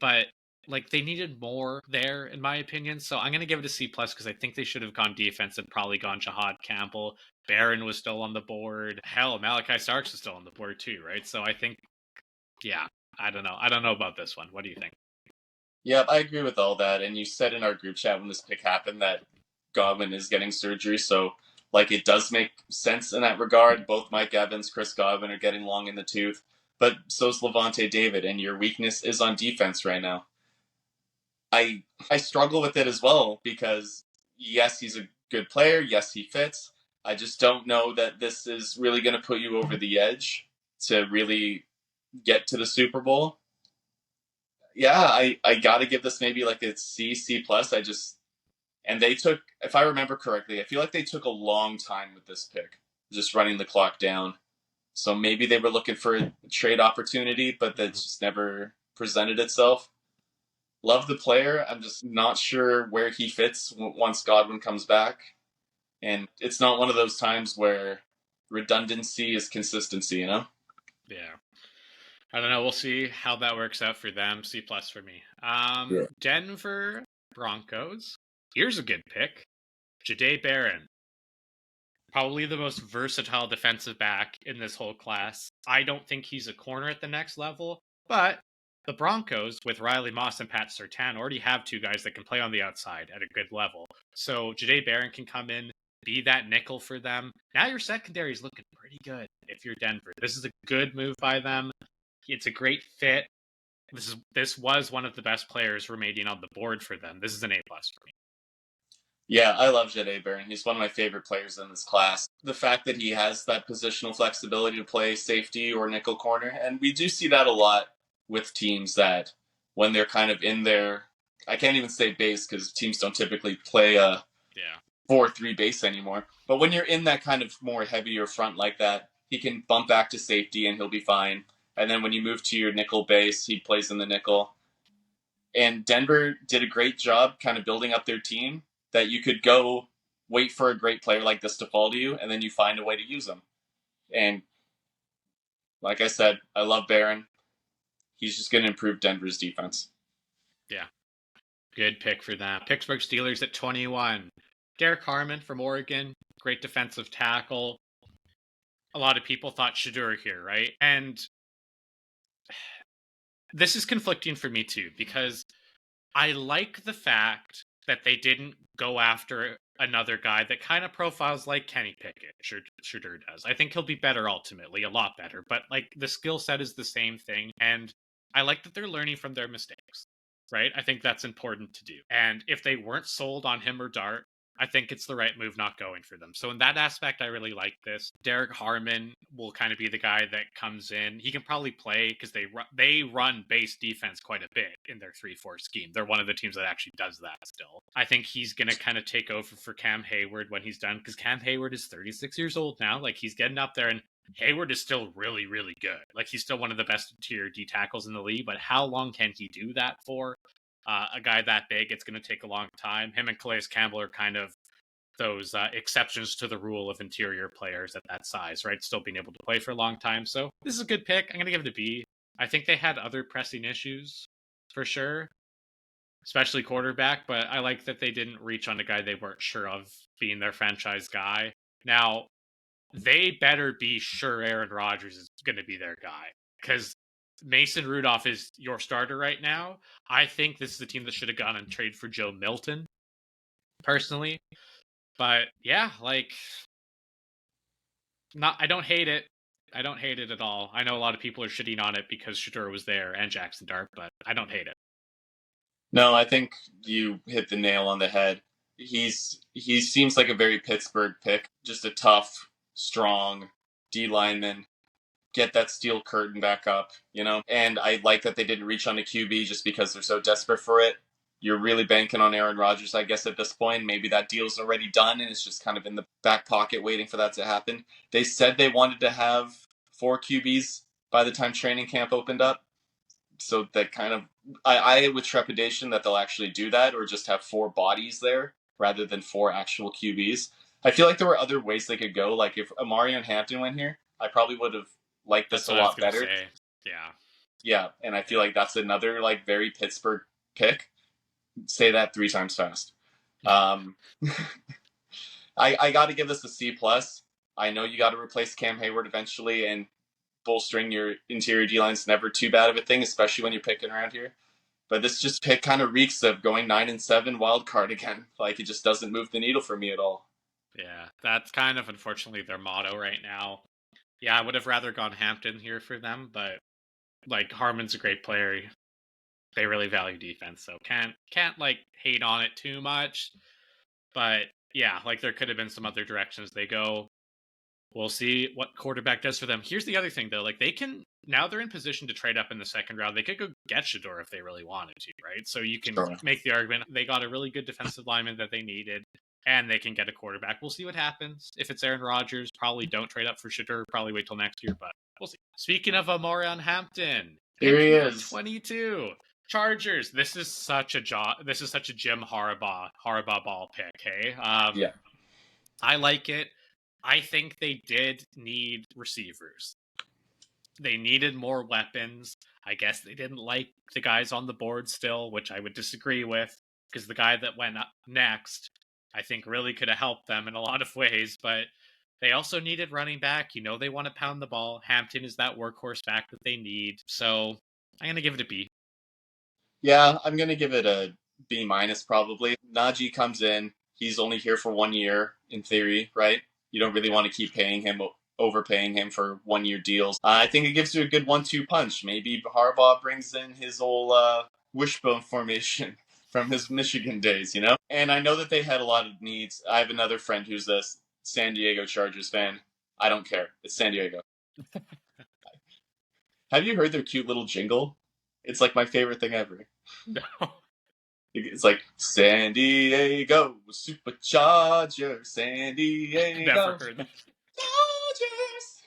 but like they needed more there, in my opinion. So I'm gonna give it a C plus because I think they should have gone defense and probably gone Jahad Campbell. Barron was still on the board. Hell, Malachi Starks is still on the board too, right? So I think, yeah, I don't know. I don't know about this one. What do you think? Yeah, I agree with all that. And you said in our group chat when this pick happened that Godwin is getting surgery, so like it does make sense in that regard. Both Mike Evans, Chris Godwin are getting long in the tooth, but so's Levante David, and your weakness is on defense right now. I struggle with it as well because yes, he's a good player. Yes, he fits. I just don't know that this is really going to put you over the edge to really get to the Super Bowl. Yeah, I got to give this maybe like a C plus. And they took, if I remember correctly, I feel like they took a long time with this pick, just running the clock down. So maybe they were looking for a trade opportunity, but that just never presented itself. Love the player. I'm just not sure where he fits once Godwin comes back. And it's not one of those times where redundancy is consistency, you know? Yeah. I don't know. We'll see how that works out for them. C plus for me. Yeah. Denver Broncos. Here's a good pick. Jahdae Barron. Probably the most versatile defensive back in this whole class. I don't think he's a corner at the next level, but the Broncos, with Riley Moss and Pat Surtain, already have two guys that can play on the outside at a good level. So Jahdae Barron can come in, be that nickel for them. Now your secondary is looking pretty good if you're Denver. This is a good move by them. It's a great fit. This was one of the best players remaining on the board for them. This is an A plus for me. Yeah, I love Jahdae Barron. He's one of my favorite players in this class. The fact that he has that positional flexibility to play safety or nickel corner, and we do see that a lot with teams that when they're kind of in their, I can't even say base because teams don't typically play a 4-3 base anymore. But when you're in that kind of more heavier front like that, he can bump back to safety and he'll be fine. And then when you move to your nickel base, he plays in the nickel. And Denver did a great job kind of building up their team that you could go wait for a great player like this to fall to you, and then you find a way to use them. And like I said, I love Barron. He's just going to improve Denver's defense. Yeah. Good pick for them. Pittsburgh Steelers at 21. Derek Harmon from Oregon. Great defensive tackle. A lot of people thought Shedeur here, right? And this is conflicting for me too, because I like the fact that they didn't go after another guy that kind of profiles like Kenny Pickett. Shedeur does. I think he'll be better ultimately, a lot better. But like the skill set is the same thing, and I like that they're learning from their mistakes. Right? I think that's important to do. And if they weren't sold on him or Dart, I think it's the right move not going for them. So in that aspect, I really like this. Derek Harmon will kind of be the guy that comes in. He can probably play because they run base defense quite a bit in their 3-4 scheme. They're one of the teams that actually does that still. I think he's going to kind of take over for Cam Hayward when he's done, because Cam Hayward is 36 years old now. Like, he's getting up there, and Hayward is still really, really good. Like, he's still one of the best interior D tackles in the league, but how long can he do that for? A guy that big, it's going to take a long time. Him and Calais Campbell are kind of those exceptions to the rule of interior players at that size, right? Still being able to play for a long time. So this is a good pick. I'm going to give it a B. I think they had other pressing issues for sure, especially quarterback, but I like that they didn't reach on a guy they weren't sure of being their franchise guy. Now, they better be sure Aaron Rodgers is going to be their guy, because Mason Rudolph is your starter right now. I think this is the team that should have gone and trade for Joe Milton, personally. But yeah, like, I don't hate it. I don't hate it at all. I know a lot of people are shitting on it because Shedeur was there and Jackson Dart, but I don't hate it. No, I think you hit the nail on the head. He seems like a very Pittsburgh pick, just a tough, strong D lineman. get that steel curtain back up, you know? And I like that they didn't reach on a QB just because they're so desperate for it. You're really banking on Aaron Rodgers, I guess, at this point. Maybe that deal's already done and it's just kind of in the back pocket waiting for that to happen. They said they wanted to have 4 QBs by the time training camp opened up. So that kind of, I with trepidation that they'll actually do that or just have 4 bodies there rather than 4 actual QBs. I feel like there were other ways they could go. Like if Amari and Hampton went here, I probably would have liked this a lot better. Say. Yeah. Yeah, and I feel like that's another like very Pittsburgh pick. Say that 3 times fast. I got to give this a C plus. I know you got to replace Cam Hayward eventually, and bolstering your interior D line's never too bad of a thing, especially when you're picking around here. But this just pick kind of reeks of going 9-7 wild card again. Like it just doesn't move the needle for me at all. Yeah, that's kind of unfortunately their motto right now. Yeah, I would have rather gone Hampton here for them, but like Harmon's a great player. They really value defense, so can't like hate on it too much. But yeah, like there could have been some other directions they go. We'll see what quarterback does for them. Here's the other thing though, like they can now they're in position to trade up in the second round. They could go get Shador if they really wanted to, right? So you can make the argument they got a really good defensive lineman that they needed. And they can get a quarterback. We'll see what happens. If it's Aaron Rodgers, probably don't trade up for Shador. Probably wait till next year, but we'll see. Speaking of Amarion Hampton, here he is, 22 Chargers. This is such a Jim Harbaugh ball pick. Hey, yeah, I like it. I think they did need receivers. They needed more weapons. I guess they didn't like the guys on the board still, which I would disagree with because the guy that went up next, I think really could have helped them in a lot of ways, but they also needed running back. You know, they want to pound the ball. Hampton is that workhorse back that they need. So I'm going to give it a B. Yeah, I'm going to give it a B minus probably. Najee comes in. He's only here for 1 year in theory, right? You don't really want to keep overpaying him for 1 year deals. I think it gives you a good 1-2 punch. Maybe Harbaugh brings in his old wishbone formation from his Michigan days, you know? And I know that they had a lot of needs. I have another friend who's a San Diego Chargers fan. I don't care. It's San Diego. Have you heard their cute little jingle? It's like my favorite thing ever. No. It's like San Diego Supercharger, San Diego. Never heard that. Chargers.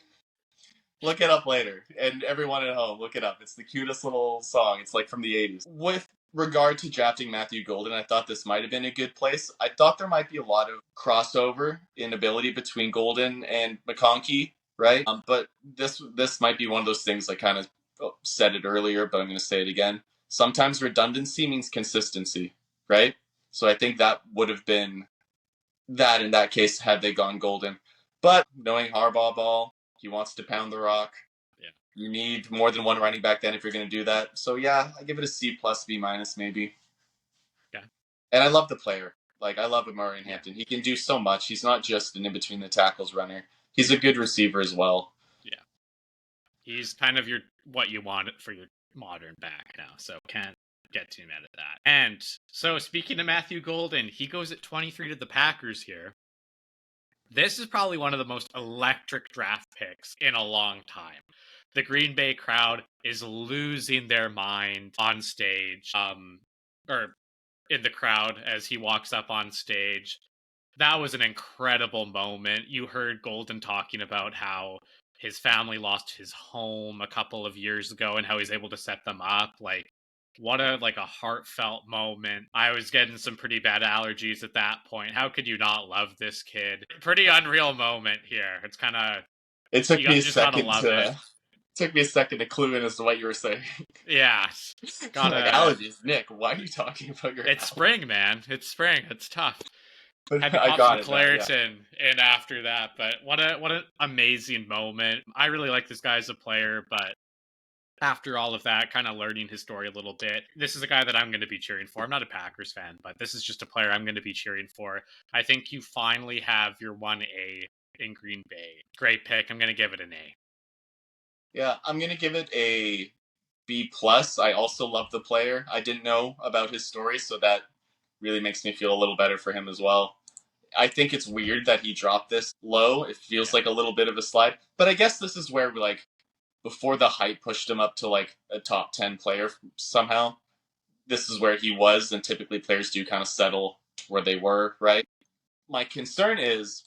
Look it up later, and everyone at home, look it up. It's the cutest little song. It's like from the 80s. With regard to drafting Matthew Golden, I thought this might have been a good place. I thought there might be a lot of crossover in ability between Golden and McConkey, right? But this might be one of those things I kind of said it earlier, but I'm going to say it again. Sometimes redundancy means consistency, right? So I think that would have been that in that case had they gone Golden. But knowing Harbaugh ball, he wants to pound the rock. Yeah. You need more than one running back then if you're going to do that. So yeah, I give it a C plus, B minus maybe. Yeah. And I love the player. Like I love Amari Hampton. He can do so much. He's not just an in between the tackles runner. He's a good receiver as well. Yeah. He's kind of what you want for your modern back now, so can't get too mad at that. And so speaking of Matthew Golden, he goes at 23 to the Packers here. This is probably one of the most electric draft picks in a long time. The Green Bay crowd is losing their mind on stage, or in the crowd as he walks up on stage. That was an incredible moment. You heard Golden talking about how his family lost his home a couple of years ago and how he's able to set them up. Like, what a heartfelt moment. I was getting some pretty bad allergies at that point. How could you not love this kid? Pretty unreal moment here. It's kind of... It took me a second to clue in as to what you were saying. Yeah. Like, allergies. Nick, why are you talking about your It's spring, man. It's spring. It's tough. Had to I pop got some it. Claritin in after that, but what an amazing moment. I really like this guy as a player, but after all of that, kind of learning his story a little bit, this is a guy that I'm going to be cheering for. I'm not a Packers fan, but this is just a player I'm going to be cheering for. I think you finally have your 1A in Green Bay. Great pick. I'm going to give it an A. Yeah, I'm going to give it a B+. I also love the player. I didn't know about his story, so that really makes me feel a little better for him as well. I think it's weird that he dropped this low. It feels like a little bit of a slide. But I guess this is where before the hype pushed him up to like a top 10 player somehow. This is where he was, and typically players do kind of settle where they were, right? My concern is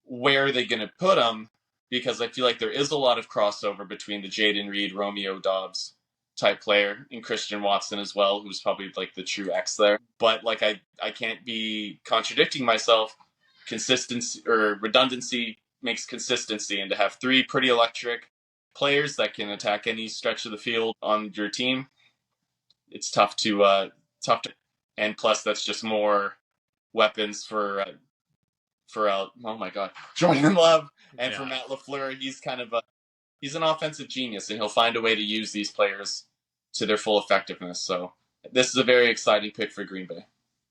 where are they going to put him? Because I feel like there is a lot of crossover between the Jaden Reed, Romeo Dobbs type player and Christian Watson as well, who's probably like the true X there. But like I can't be contradicting myself. Consistency or redundancy makes consistency, and to have three pretty electric players that can attack any stretch of the field on your team, it's tough to and plus that's just more weapons for oh my god, Jordan Love, and for Matt LaFleur. He's kind of he's an offensive genius, and he'll find a way to use these players to their full effectiveness. So this is a very exciting pick for Green Bay.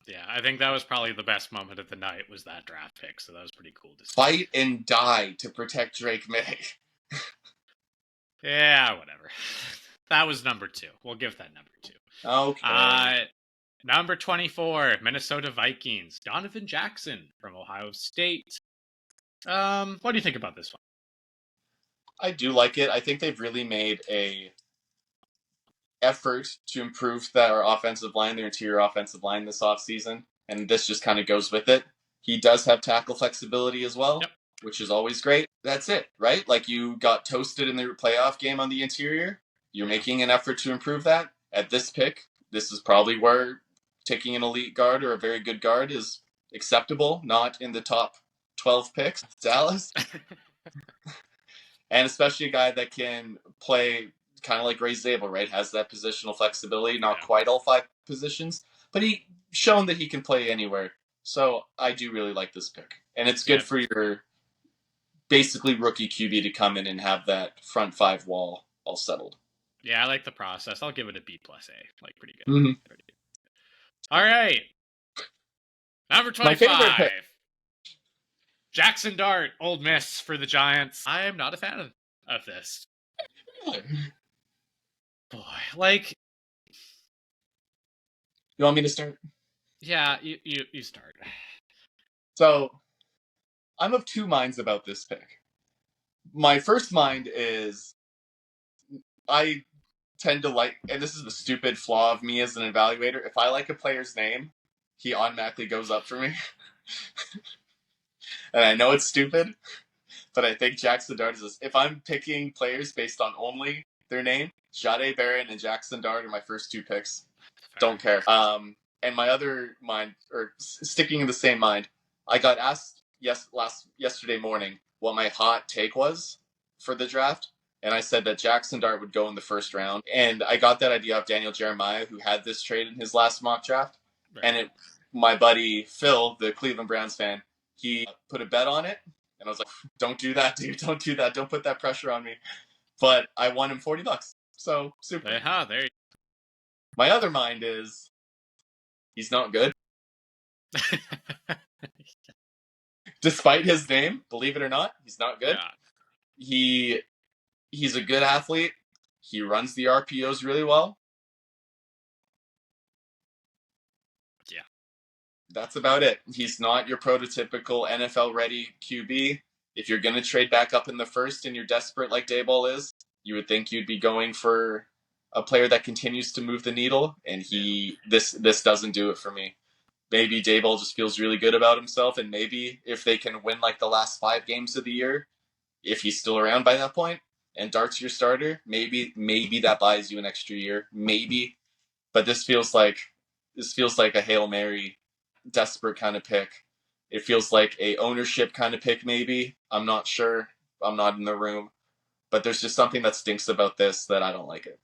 Yeah, I think that was probably the best moment of the night, was that draft pick. So that was pretty cool to see. Fight and die to protect Drake May. Yeah, whatever. That was number 2. We'll give that number 2. Okay. Number 24, Minnesota Vikings, Donovan Jackson from Ohio State. What do you think about this one? I do like it. I think they've really made a effort to improve their offensive line, their interior offensive line this offseason, and this just kind of goes with it. He does have tackle flexibility as well, which is always great. That's it, right? Like, you got toasted in the playoff game on the interior. You're making an effort to improve that. At this pick, this is probably where taking an elite guard or a very good guard is acceptable, not in the top 12 picks. Dallas. And especially a guy that can play kind of like Ray Zabel, right? Has that positional flexibility, not quite all 5 positions, but he's shown that he can play anywhere. So I do really like this pick. And it's good for your basically rookie QB to come in and have that front 5 wall all settled. Yeah, I like the process. I'll give it a B+A. Like, pretty good. Mm-hmm. Pretty good. All right. Number 25. My favorite pick. Jackson Dart, Old Miss for the Giants. I am not a fan of this. Boy, like... You want me to start? Yeah, you start. So, I'm of 2 minds about this pick. My first mind is I tend to like, and this is the stupid flaw of me as an evaluator, if I like a player's name, he automatically goes up for me. And I know it's stupid, but I think Jackson Dart is this. If I'm picking players based on only their name, Jahdae Barron and Jackson Dart are my first 2 picks. Don't care. And my other mind, or sticking in the same mind, I got asked yesterday morning what my hot take was for the draft, and I said that Jackson Dart would go in the first round. And I got that idea of Daniel Jeremiah, who had this trade in his last mock draft. Right. And my buddy Phil, the Cleveland Browns fan, he put a bet on it, and I was like, "Don't do that, dude! Don't do that! Don't put that pressure on me." But I won him $40, so super. There you go. My other mind is, he's not good. Despite his name, believe it or not, he's not good. Yeah. He's a good athlete. He runs the RPOs really well. Yeah. That's about it. He's not your prototypical NFL-ready QB. If you're going to trade back up in the first and you're desperate like Daboll is, you would think you'd be going for a player that continues to move the needle, and this doesn't do it for me. Maybe Daboll just feels really good about himself, and maybe if they can win like the last 5 games of the year, if he's still around by that point, and Dart's your starter, maybe that buys you an extra year. Maybe. But this feels like a Hail Mary, desperate kind of pick. It feels like a ownership kind of pick, maybe. I'm not sure. I'm not in the room. But there's just something that stinks about this that I don't like it.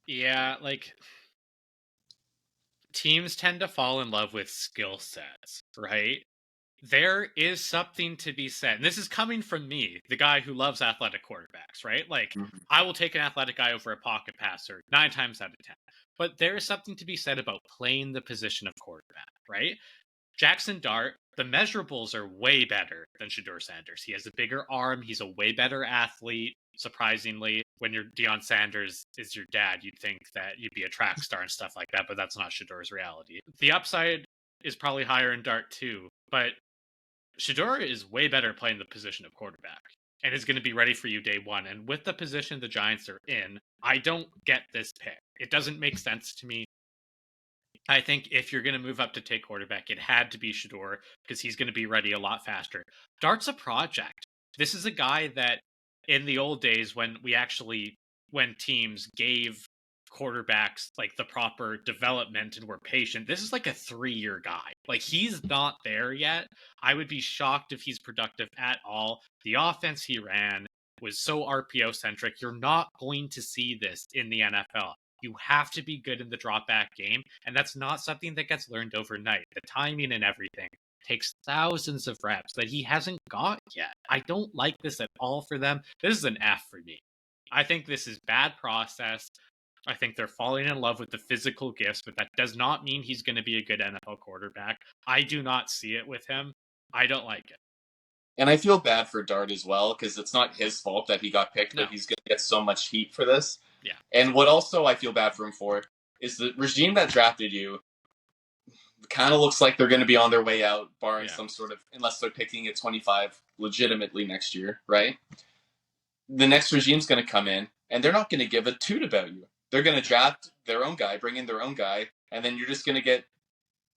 Yeah, like, teams tend to fall in love with skill sets, right? There is something to be said. And this is coming from me, the guy who loves athletic quarterbacks, right? Like, I will take an athletic guy over a pocket passer 9 times out of 10. But there is something to be said about playing the position of quarterback, right? Jackson Dart, the measurables are way better than Shedeur Sanders. He has a bigger arm. He's a way better athlete. Surprisingly, when your Deion Sanders is your dad, you'd think that you'd be a track star and stuff like that, but that's not Shedeur's reality. The upside is probably higher in Dart too, but Shedeur is way better playing the position of quarterback. and is going to be ready for you day one. And with the position the Giants are in, I don't get this pick. It doesn't make sense to me. I think if you're going to move up to take quarterback, it had to be Shador because he's going to be ready a lot faster. Dart's a project. This is a guy that in the old days when teams gave quarterbacks like the proper development and were patient, this is like a 3-year guy. Like, he's not there yet. I would be shocked if he's productive at all. The offense he ran was so RPO centric. You're not going to see this in the NFL. You have to be good in the drop back game, and that's not something that gets learned overnight. The timing and everything takes thousands of reps that he hasn't got yet. I don't like this at all for them. This is an F for me. I think this is bad process. I think they're falling in love with the physical gifts, but that does not mean he's going to be a good NFL quarterback. I do not see it with him. I don't like it. And I feel bad for Dart as well, because it's not his fault that he got picked, but he's going to get so much heat for this. Yeah. And what also I feel bad for him for is the regime that drafted you kind of looks like they're going to be on their way out, barring some sort of, unless they're picking at 25 legitimately next year, right? The next regime's going to come in, and they're not going to give a toot about you. They're going to draft their own guy, bring in their own guy, and then you're just going to get,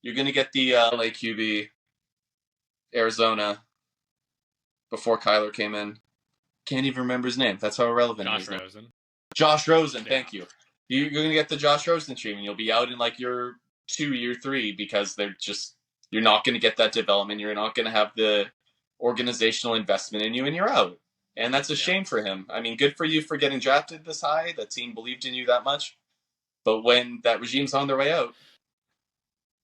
the LA QB, Arizona, before Kyler came in. Can't even remember his name. That's how irrelevant he is. Josh Rosen. Josh Rosen, thank you. You're going to get the Josh Rosen treatment. You'll be out in like year 2, year 3, because you're not going to get that development. You're not going to have the organizational investment in you, and you're out. And that's a shame for him. I mean, good for you for getting drafted this high. The team believed in you that much. But when that regime's on their way out,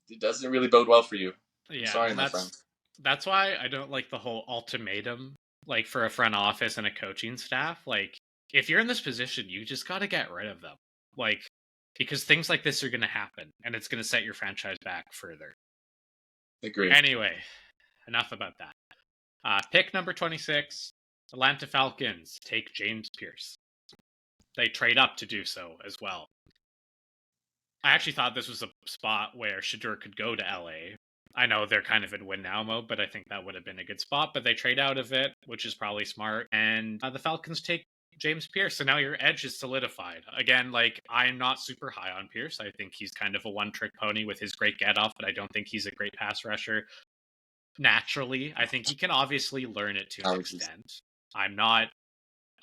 it doesn't really bode well for you. Yeah, sorry, my friend. That's why I don't like the whole ultimatum, like, for a front office and a coaching staff. Like, if you're in this position, you just got to get rid of them. Like, because things like this are going to happen, and it's going to set your franchise back further. Agreed. Anyway, enough about that. Pick number 26, Atlanta Falcons take James Pierce. They trade up to do so as well. I actually thought this was a spot where Shador could go to LA. I know they're kind of in win now mode, but I think that would have been a good spot. But they trade out of it, which is probably smart. And the Falcons take James Pierce. So now your edge is solidified. Again, like, I'm not super high on Pierce. I think he's kind of a one-trick pony with his great get-off, but I don't think he's a great pass rusher. Naturally, I think he can obviously learn it to an extent. I'm not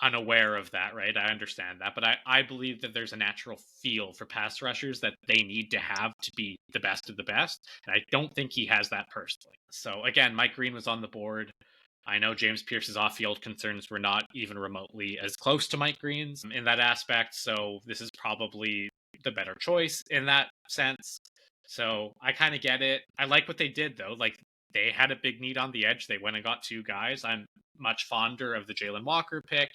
unaware of that, right? I understand that, but I believe that there's a natural feel for pass rushers that they need to have to be the best of the best, and I don't think he has that personally. So again, Mike Green was on the board. I know James Pierce's off-field concerns were not even remotely as close to Mike Green's in that aspect, so this is probably the better choice in that sense. So I kind of get it. I like what they did, though. Like, they had a big need on the edge. They went and got 2 guys. I'm much fonder of the Jalen Walker pick,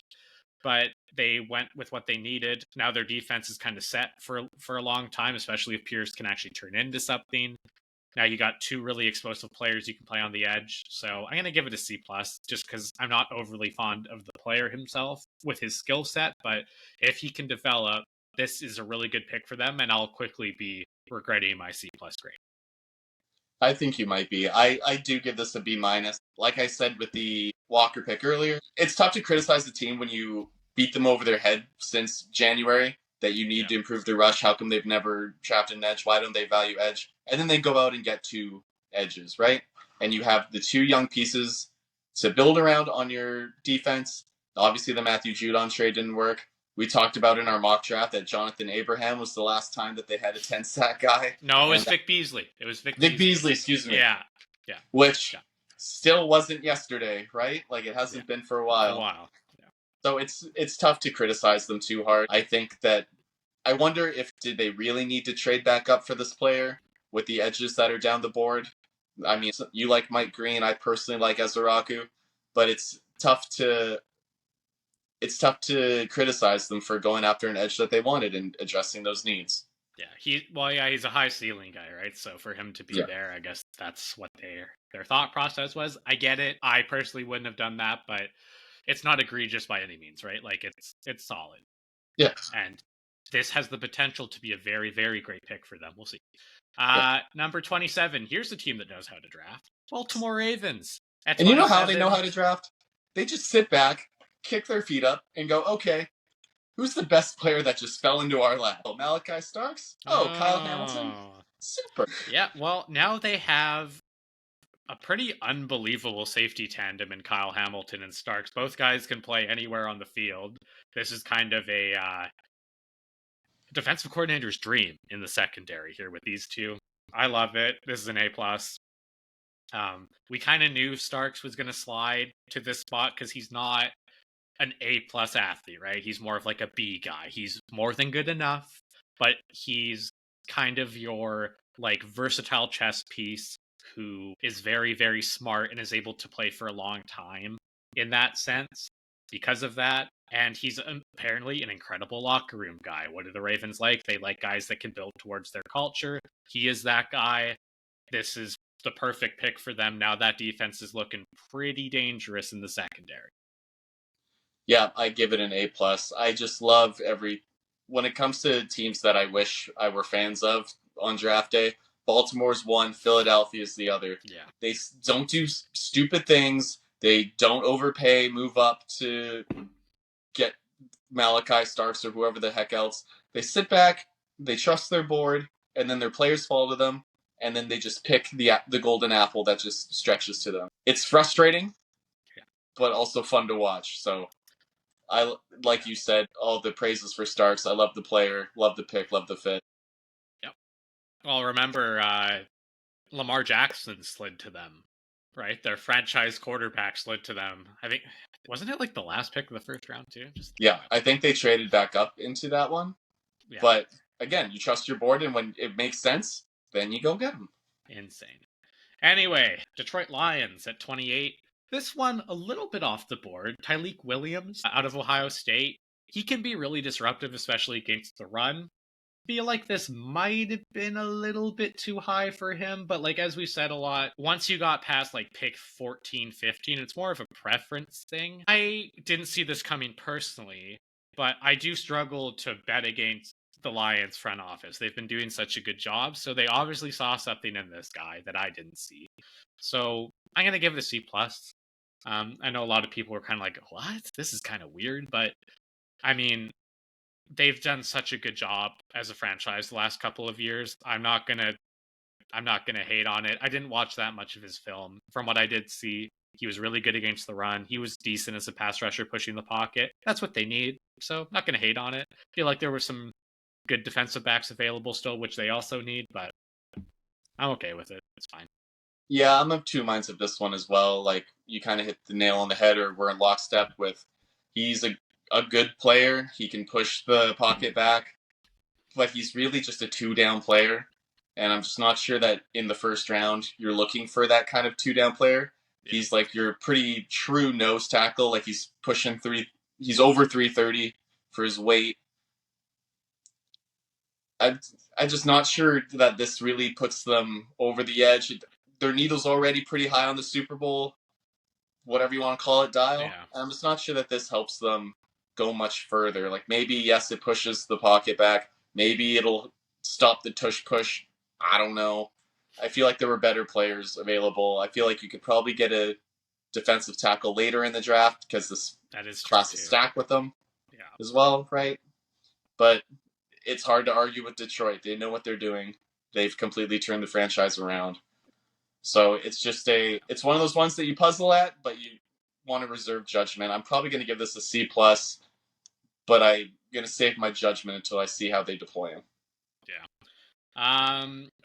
but they went with what they needed. Now their defense is kind of set for a long time, especially if Pierce can actually turn into something. Now you got 2 really explosive players you can play on the edge. So I'm going to give it a C+, just because I'm not overly fond of the player himself with his skill set. But if he can develop, this is a really good pick for them, and I'll quickly be regretting my C+ grade. I think you might be. I do give this a B-. Like I said with the Walker pick earlier, it's tough to criticize the team when you beat them over their head since January that you need to improve the rush. How come they've never drafted an edge? Why don't they value edge? And then they go out and get 2 edges, right? And you have the 2 young pieces to build around on your defense. Obviously, the Matthew Judon trade didn't work. We talked about in our mock draft that Jonathan Abraham was the last time that they had a 10-sack guy. No, it was Vic Beasley. It was Vic Beasley, excuse me. Yeah. Which still wasn't yesterday, right? Like, it hasn't been for a while. Yeah. So it's tough to criticize them too hard. I think that, I wonder did they really need to trade back up for this player with the edges that are down the board? I mean, you like Mike Green. I personally like Ezeraku, but it's tough to criticize them for going after an edge that they wanted and addressing those needs. Yeah, he's a high ceiling guy, right? So for him to be there, I guess that's what their thought process was. I get it. I personally wouldn't have done that, but it's not egregious by any means, right? Like, it's solid. Yeah. And this has the potential to be a very, very great pick for them. We'll see. Number 27. Here's a team that knows how to draft. Baltimore Ravens. And you know how they know how to draft? They just sit back kick their feet up and go, okay, who's the best player that just fell into our lap? Oh, Malachi Starks? Oh, Kyle Hamilton? Super. Yeah, well, now they have a pretty unbelievable safety tandem in Kyle Hamilton and Starks. Both guys can play anywhere on the field. This is kind of a defensive coordinator's dream in the secondary here with these two. I love it. This is an A+. We kind of knew Starks was going to slide to this spot because he's not an A+ athlete, right? He's more of like a B guy. He's more than good enough, but he's kind of your like versatile chess piece who is very, very smart and is able to play for a long time in that sense because of that. And he's apparently an incredible locker room guy. What are the Ravens like? They like guys that can build towards their culture. He is that guy. This is the perfect pick for them. Now that defense is looking pretty dangerous in the secondary. Yeah, I give it an A+. I just love when it comes to teams that I wish I were fans of on draft day, Baltimore's one, Philadelphia's the other. Yeah. They don't do stupid things. They don't overpay, move up to get Malachi Starks or whoever the heck else. They sit back, they trust their board, and then their players fall to them, and then they just pick the golden apple that just stretches to them. It's frustrating, but also fun to watch. So I, like you said, all the praises for Starks. I love the player, love the pick, love the fit. Yep. Well, remember, Lamar Jackson slid to them, right? Their franchise quarterback slid to them. I think, wasn't it like the last pick of the first round too? Yeah, I think they traded back up into that one. Yeah. But again, you trust your board, and when it makes sense, then you go get them. Insane. Anyway, Detroit Lions at 28. This one, a little bit off the board. Tyleik Williams out of Ohio State. He can be really disruptive, especially against the run. Feel like this might have been a little bit too high for him, but like as we said a lot, once you got past like pick 14, 15, it's more of a preference thing. I didn't see this coming personally, but I do struggle to bet against the Lions front office. They've been doing such a good job, so they obviously saw something in this guy that I didn't see. So I'm gonna give it a C+. I know a lot of people were kind of like, what? This is kind of weird, but I mean, they've done such a good job as a franchise the last couple of years. I'm not gonna hate on it. I didn't watch that much of his film. From what I did see, he was really good against the run. He was decent as a pass rusher pushing the pocket. That's what they need. So not gonna hate on it. Feel like there were some good defensive backs available still, which they also need, but I'm okay with it. It's fine. Yeah, I'm of two minds of this one as well. Like, you kind of hit the nail on the head, or we're in lockstep with he's a good player. He can push the pocket back, but he's really just a two-down player. And I'm just not sure that in the first round you're looking for that kind of two-down player. Yeah. He's like your pretty true nose tackle. Like, he's over 330 for his weight. I'm just not sure that this really puts them over the edge. Their needle's already pretty high on the Super Bowl, whatever you want to call it, dial. Yeah. I'm just not sure that this helps them go much further. Like, maybe, yes, it pushes the pocket back. Maybe it'll stop the tush push. I don't know. I feel like there were better players available. I feel like you could probably get a defensive tackle later in the draft because this class is stacked with them as well, right? But it's hard to argue with Detroit. They know what they're doing. They've completely turned the franchise around. So it's one of those ones that you puzzle at, but you want to reserve judgment. I'm probably going to give this a C+, but I'm going to save my judgment until I see how they deploy him. Yeah.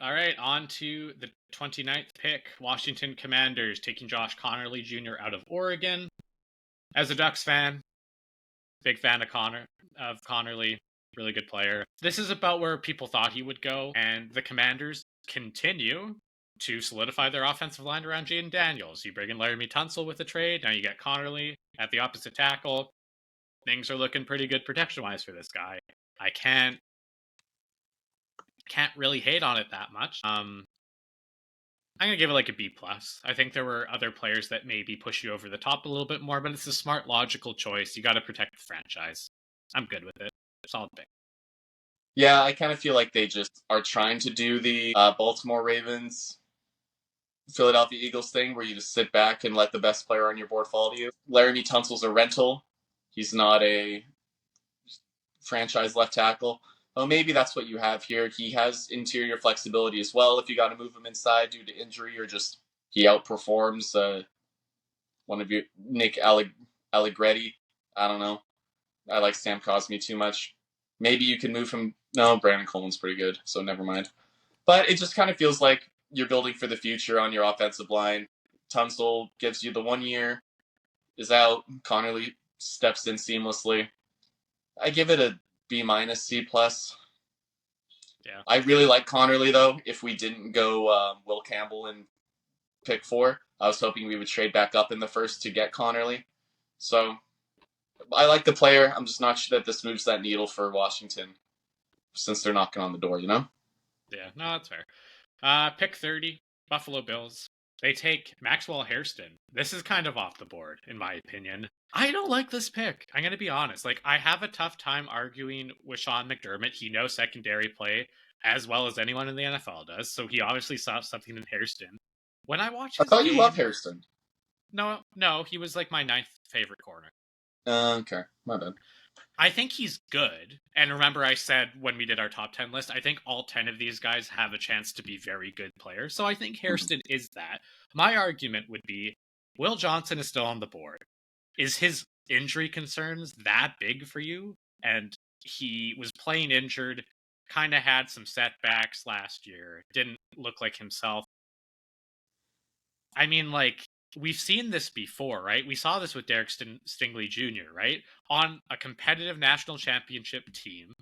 All right, on to the 29th pick. Washington Commanders taking Josh Connerly Jr. out of Oregon. As a Ducks fan, big fan of Connerly. Really good player. This is about where people thought he would go, and the Commanders continue to solidify their offensive line around Jaden Daniels. You bring in Laramie Tunsil with a trade. Now you get Connerly at the opposite tackle. Things are looking pretty good protection-wise for this guy. I can't really hate on it that much. I'm going to give it like a B+. I think there were other players that maybe push you over the top a little bit more, but it's a smart, logical choice. You got to protect the franchise. I'm good with it. Solid pick. Yeah, I kind of feel like they just are trying to do the Baltimore Ravens, Philadelphia Eagles thing where you just sit back and let the best player on your board fall to you. Laramie Tunsil's a rental. He's not a franchise left tackle. Well, maybe that's what you have here. He has interior flexibility as well if you got to move him inside due to injury or just he outperforms one of your Nick Allegretti. I don't know. I like Sam Cosmi too much. Maybe you can move him. No, Brandon Coleman's pretty good, so never mind. But it just kind of feels like you're building for the future on your offensive line. Tunstall gives you the 1 year, is out. Connerly steps in seamlessly. I give it a B minus, C plus. Yeah. I really like Connerly though. If we didn't go Will Campbell in pick 4, I was hoping we would trade back up in the first to get Connerly. So I like the player. I'm just not sure that this moves that needle for Washington since they're knocking on the door, you know? Yeah, no, that's fair. Pick 30, Buffalo Bills. They take Maxwell Hairston. This is kind of off the board, in my opinion. I don't like this pick. I'm going to be honest. Like, I have a tough time arguing with Sean McDermott. He knows secondary play as well as anyone in the NFL does, so he obviously saw something in Hairston. When I watch I his thought game, you loved Hairston. No, he was like my 9th favorite corner. Okay, my bad. I think he's good. And remember, I said when we did our top 10 list, I think all 10 of these guys have a chance to be very good players. So I think Hairston is that. My argument would be Will Johnson is still on the board. Is his injury concerns that big for you? And he was playing injured, kind of had some setbacks last year, didn't look like himself. I mean, like, we've seen this before, right? We saw this with Derek Stingley Jr., right? On a competitive national championship team,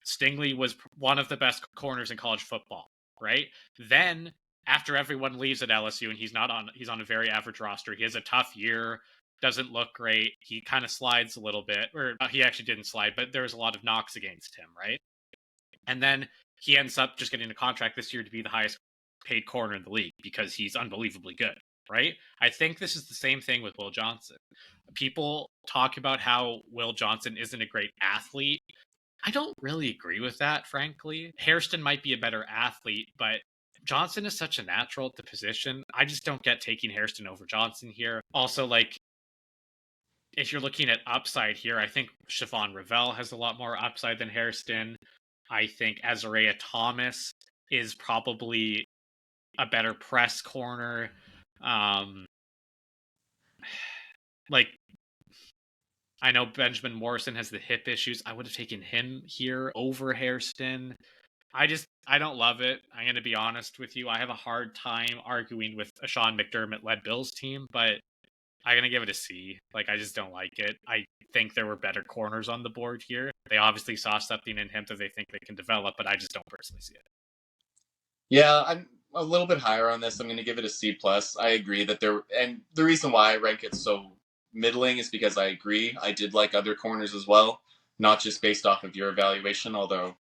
Stingley was one of the best corners in college football, right? Then, after everyone leaves at LSU and he's on a very average roster, he has a tough year, doesn't look great. He kind of slides a little bit, or he actually didn't slide, but there's a lot of knocks against him, right? And then he ends up just getting a contract this year to be the highest paid corner in the league because he's unbelievably good, right? I think this is the same thing with Will Johnson. People talk about how Will Johnson isn't a great athlete. I don't really agree with that, frankly. Hairston might be a better athlete, but Johnson is such a natural at the position. I just don't get taking Hairston over Johnson here. Also, like, if you're looking at upside here, I think Siobhan Ravel has a lot more upside than Hairston. I think Azariah Thomas is probably a better press corner. Like, I know Benjamin Morrison has the hip issues. I would have taken him here over Hairston. I don't love it. I'm going to be honest with you. I have a hard time arguing with a Sean McDermott-led Bills team, but I'm going to give it a C. Like, I just don't like it. I think there were better corners on the board here. They obviously saw something in him that they think they can develop, but I just don't personally see it. Yeah, I'm a little bit higher on this. I'm going to give it a C plus. I agree that and the reason why I rank it so middling is because I agree. I did like other corners as well, not just based off of your evaluation, although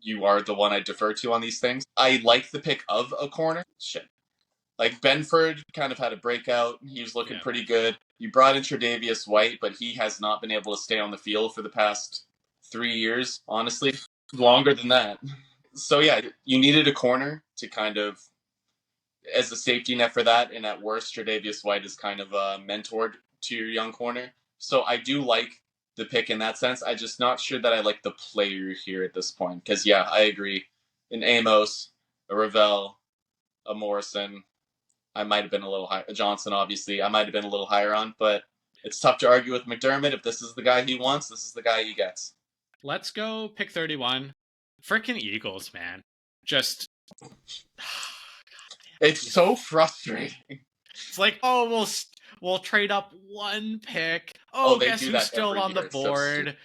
you are the one I defer to on these things. I like the pick of a corner. Shit. Like, Benford kind of had a breakout. He was looking pretty good. You brought in Tre'Davious White, but he has not been able to stay on the field for the past 3 years, honestly. Longer than that. So, yeah, you needed a corner to kind of, as a safety net for that, and at worst, Tre'Davious White is kind of mentored to your young corner. So I do like the pick in that sense. I'm just not sure that I like the player here at this point. Because, yeah, I agree. An Amos, a Ravel, a Morrison, I might have been a little high. Johnson, obviously, I might have been a little higher on, but it's tough to argue with McDermott. If this is the guy he wants, this is the guy he gets. Let's go pick 31. Frickin' Eagles, man. Just... It's so frustrating. It's like, oh, we'll trade up one pick. They Guess do who's that still every on the year. It's so board? stupid.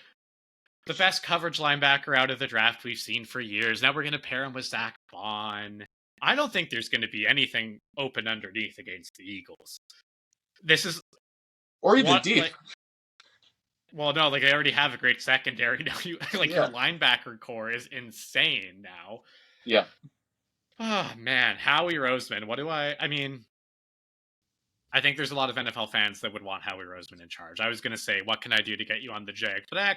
The best coverage linebacker out of the draft we've seen for years. Now we're going to pair him with Zach Bond. I don't think there's going to be anything open underneath against the Eagles. This is... Or even deep. Well, no, like, they already have a great secondary now. Your linebacker core is insane now. Yeah. Oh, man. Howie Roseman. I think there's a lot of NFL fans that would want Howie Roseman in charge. I was going to say, what can I do to get you on the Jags? But I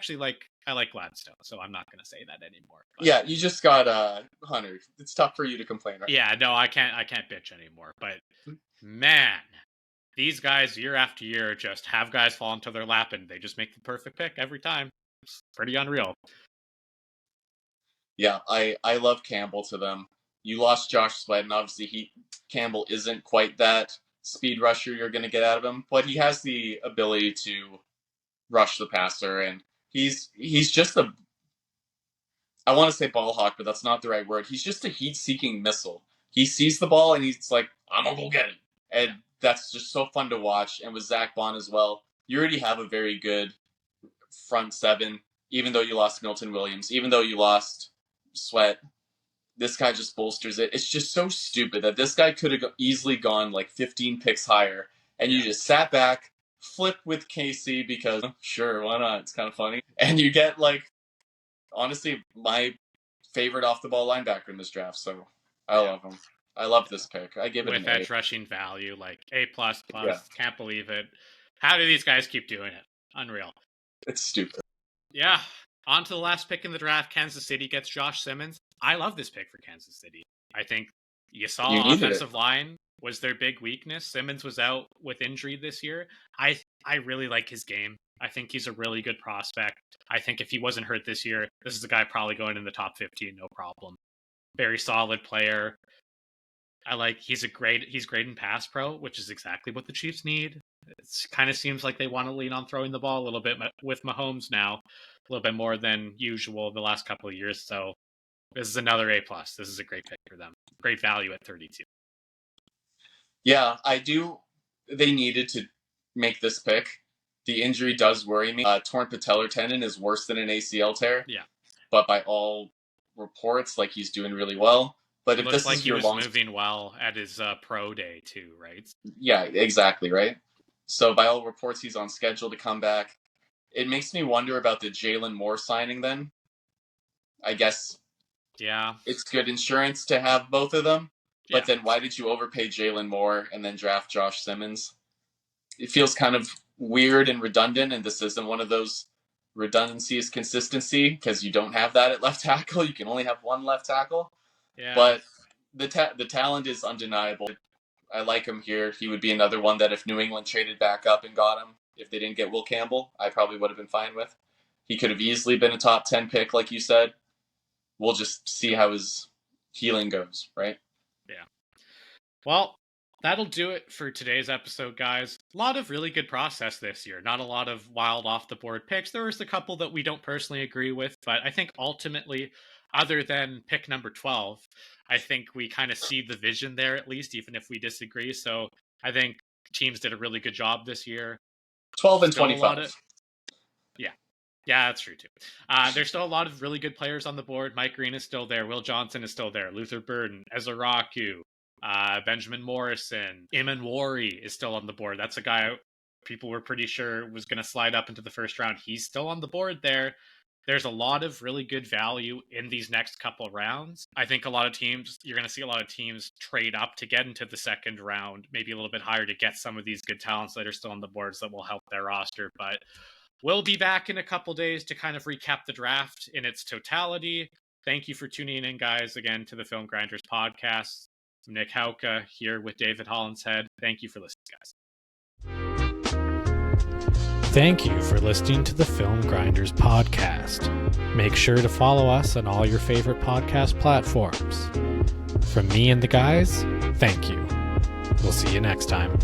like Gladstone, so I'm not going to say that anymore. But, yeah, you just got Hunter. It's tough for you to complain, right? Yeah, no, I can't bitch anymore. But, man, these guys, year after year, just have guys fall into their lap and they just make the perfect pick every time. It's pretty unreal. Yeah, I love Campbell to them. You lost Josh Sweat, and obviously Campbell isn't quite that speed rusher you're going to get out of him, but he has the ability to rush the passer, and he's just a, I want to say ball hawk, but that's not the right word. He's just a heat-seeking missile. He sees the ball and he's like, I'm gonna go get it, and that's just so fun to watch. And with Zach Bond as well, you already have a very good front seven. Even though you lost Milton Williams, even though you lost Sweat, this guy just bolsters it. It's just so stupid that this guy could have easily gone like 15 picks higher, and you just sat back, flipped with Casey because sure, why not? It's kind of funny, and you get like honestly my favorite off the ball linebacker in this draft. So I love him. I love this pick. I give it with an edge rushing value, like A++. Can't believe it. How do these guys keep doing it? Unreal. It's stupid. Yeah. On to the last pick in the draft. Kansas City gets Josh Simmons. I love this pick for Kansas City. I think you saw offensive line was their big weakness. Simmons was out with injury this year. I really like his game. I think he's a really good prospect. I think if he wasn't hurt this year, this is a guy probably going in the top 15, no problem. Very solid player. He's great in pass pro, which is exactly what the Chiefs need. It kind of seems like they want to lean on throwing the ball a little bit with Mahomes now, a little bit more than usual the last couple of years. So this is another A+. This is a great pick for them. Great value at 32. Yeah, I do. They needed to make this pick. The injury does worry me. Torn patellar tendon is worse than an ACL tear. Yeah. But by all reports, like he's doing really well. But if this like is your long, moving well at his pro day too, right? Yeah, exactly, right. So by all reports, he's on schedule to come back. It makes me wonder about the Jalen Moore signing. Then, I guess, yeah, it's good insurance to have both of them. But then, why did you overpay Jalen Moore and then draft Josh Simmons? It feels kind of weird and redundant, and this isn't one of those redundancies consistency because you don't have that at left tackle. You can only have one left tackle. Yeah. But the talent is undeniable. I like him here. He would be another one that if New England traded back up and got him, if they didn't get Will Campbell, I probably would have been fine with. He could have easily been a top 10 pick, like you said. We'll just see how his healing goes, right? Yeah. Well, that'll do it for today's episode, guys. A lot of really good process this year. Not a lot of wild off-the-board picks. There was a couple that we don't personally agree with, but I think ultimately, other than pick number 12, I think we kind of see the vision there at least, even if we disagree. So I think teams did a really good job this year. 12 and 25. Yeah, that's true too. There's still a lot of really good players on the board. Mike Green is still there. Will Johnson is still there. Luther Burden, Ezra Raku, Benjamin Morrison, Iman Wari is still on the board. That's a guy people were pretty sure was going to slide up into the first round. He's still on the board there. There's a lot of really good value in these next couple rounds. I think you're going to see a lot of teams trade up to get into the second round, maybe a little bit higher to get some of these good talents that are still on the boards that will help their roster. But we'll be back in a couple days to kind of recap the draft in its totality. Thank you for tuning in, guys, again to the Film Grinders podcast. I'm Nick Hauka here with David Hollinshead. Thank you for listening, guys. Thank you for listening to the Film Grinders podcast. Make sure to follow us on all your favorite podcast platforms. From me and the guys, thank you. We'll see you next time.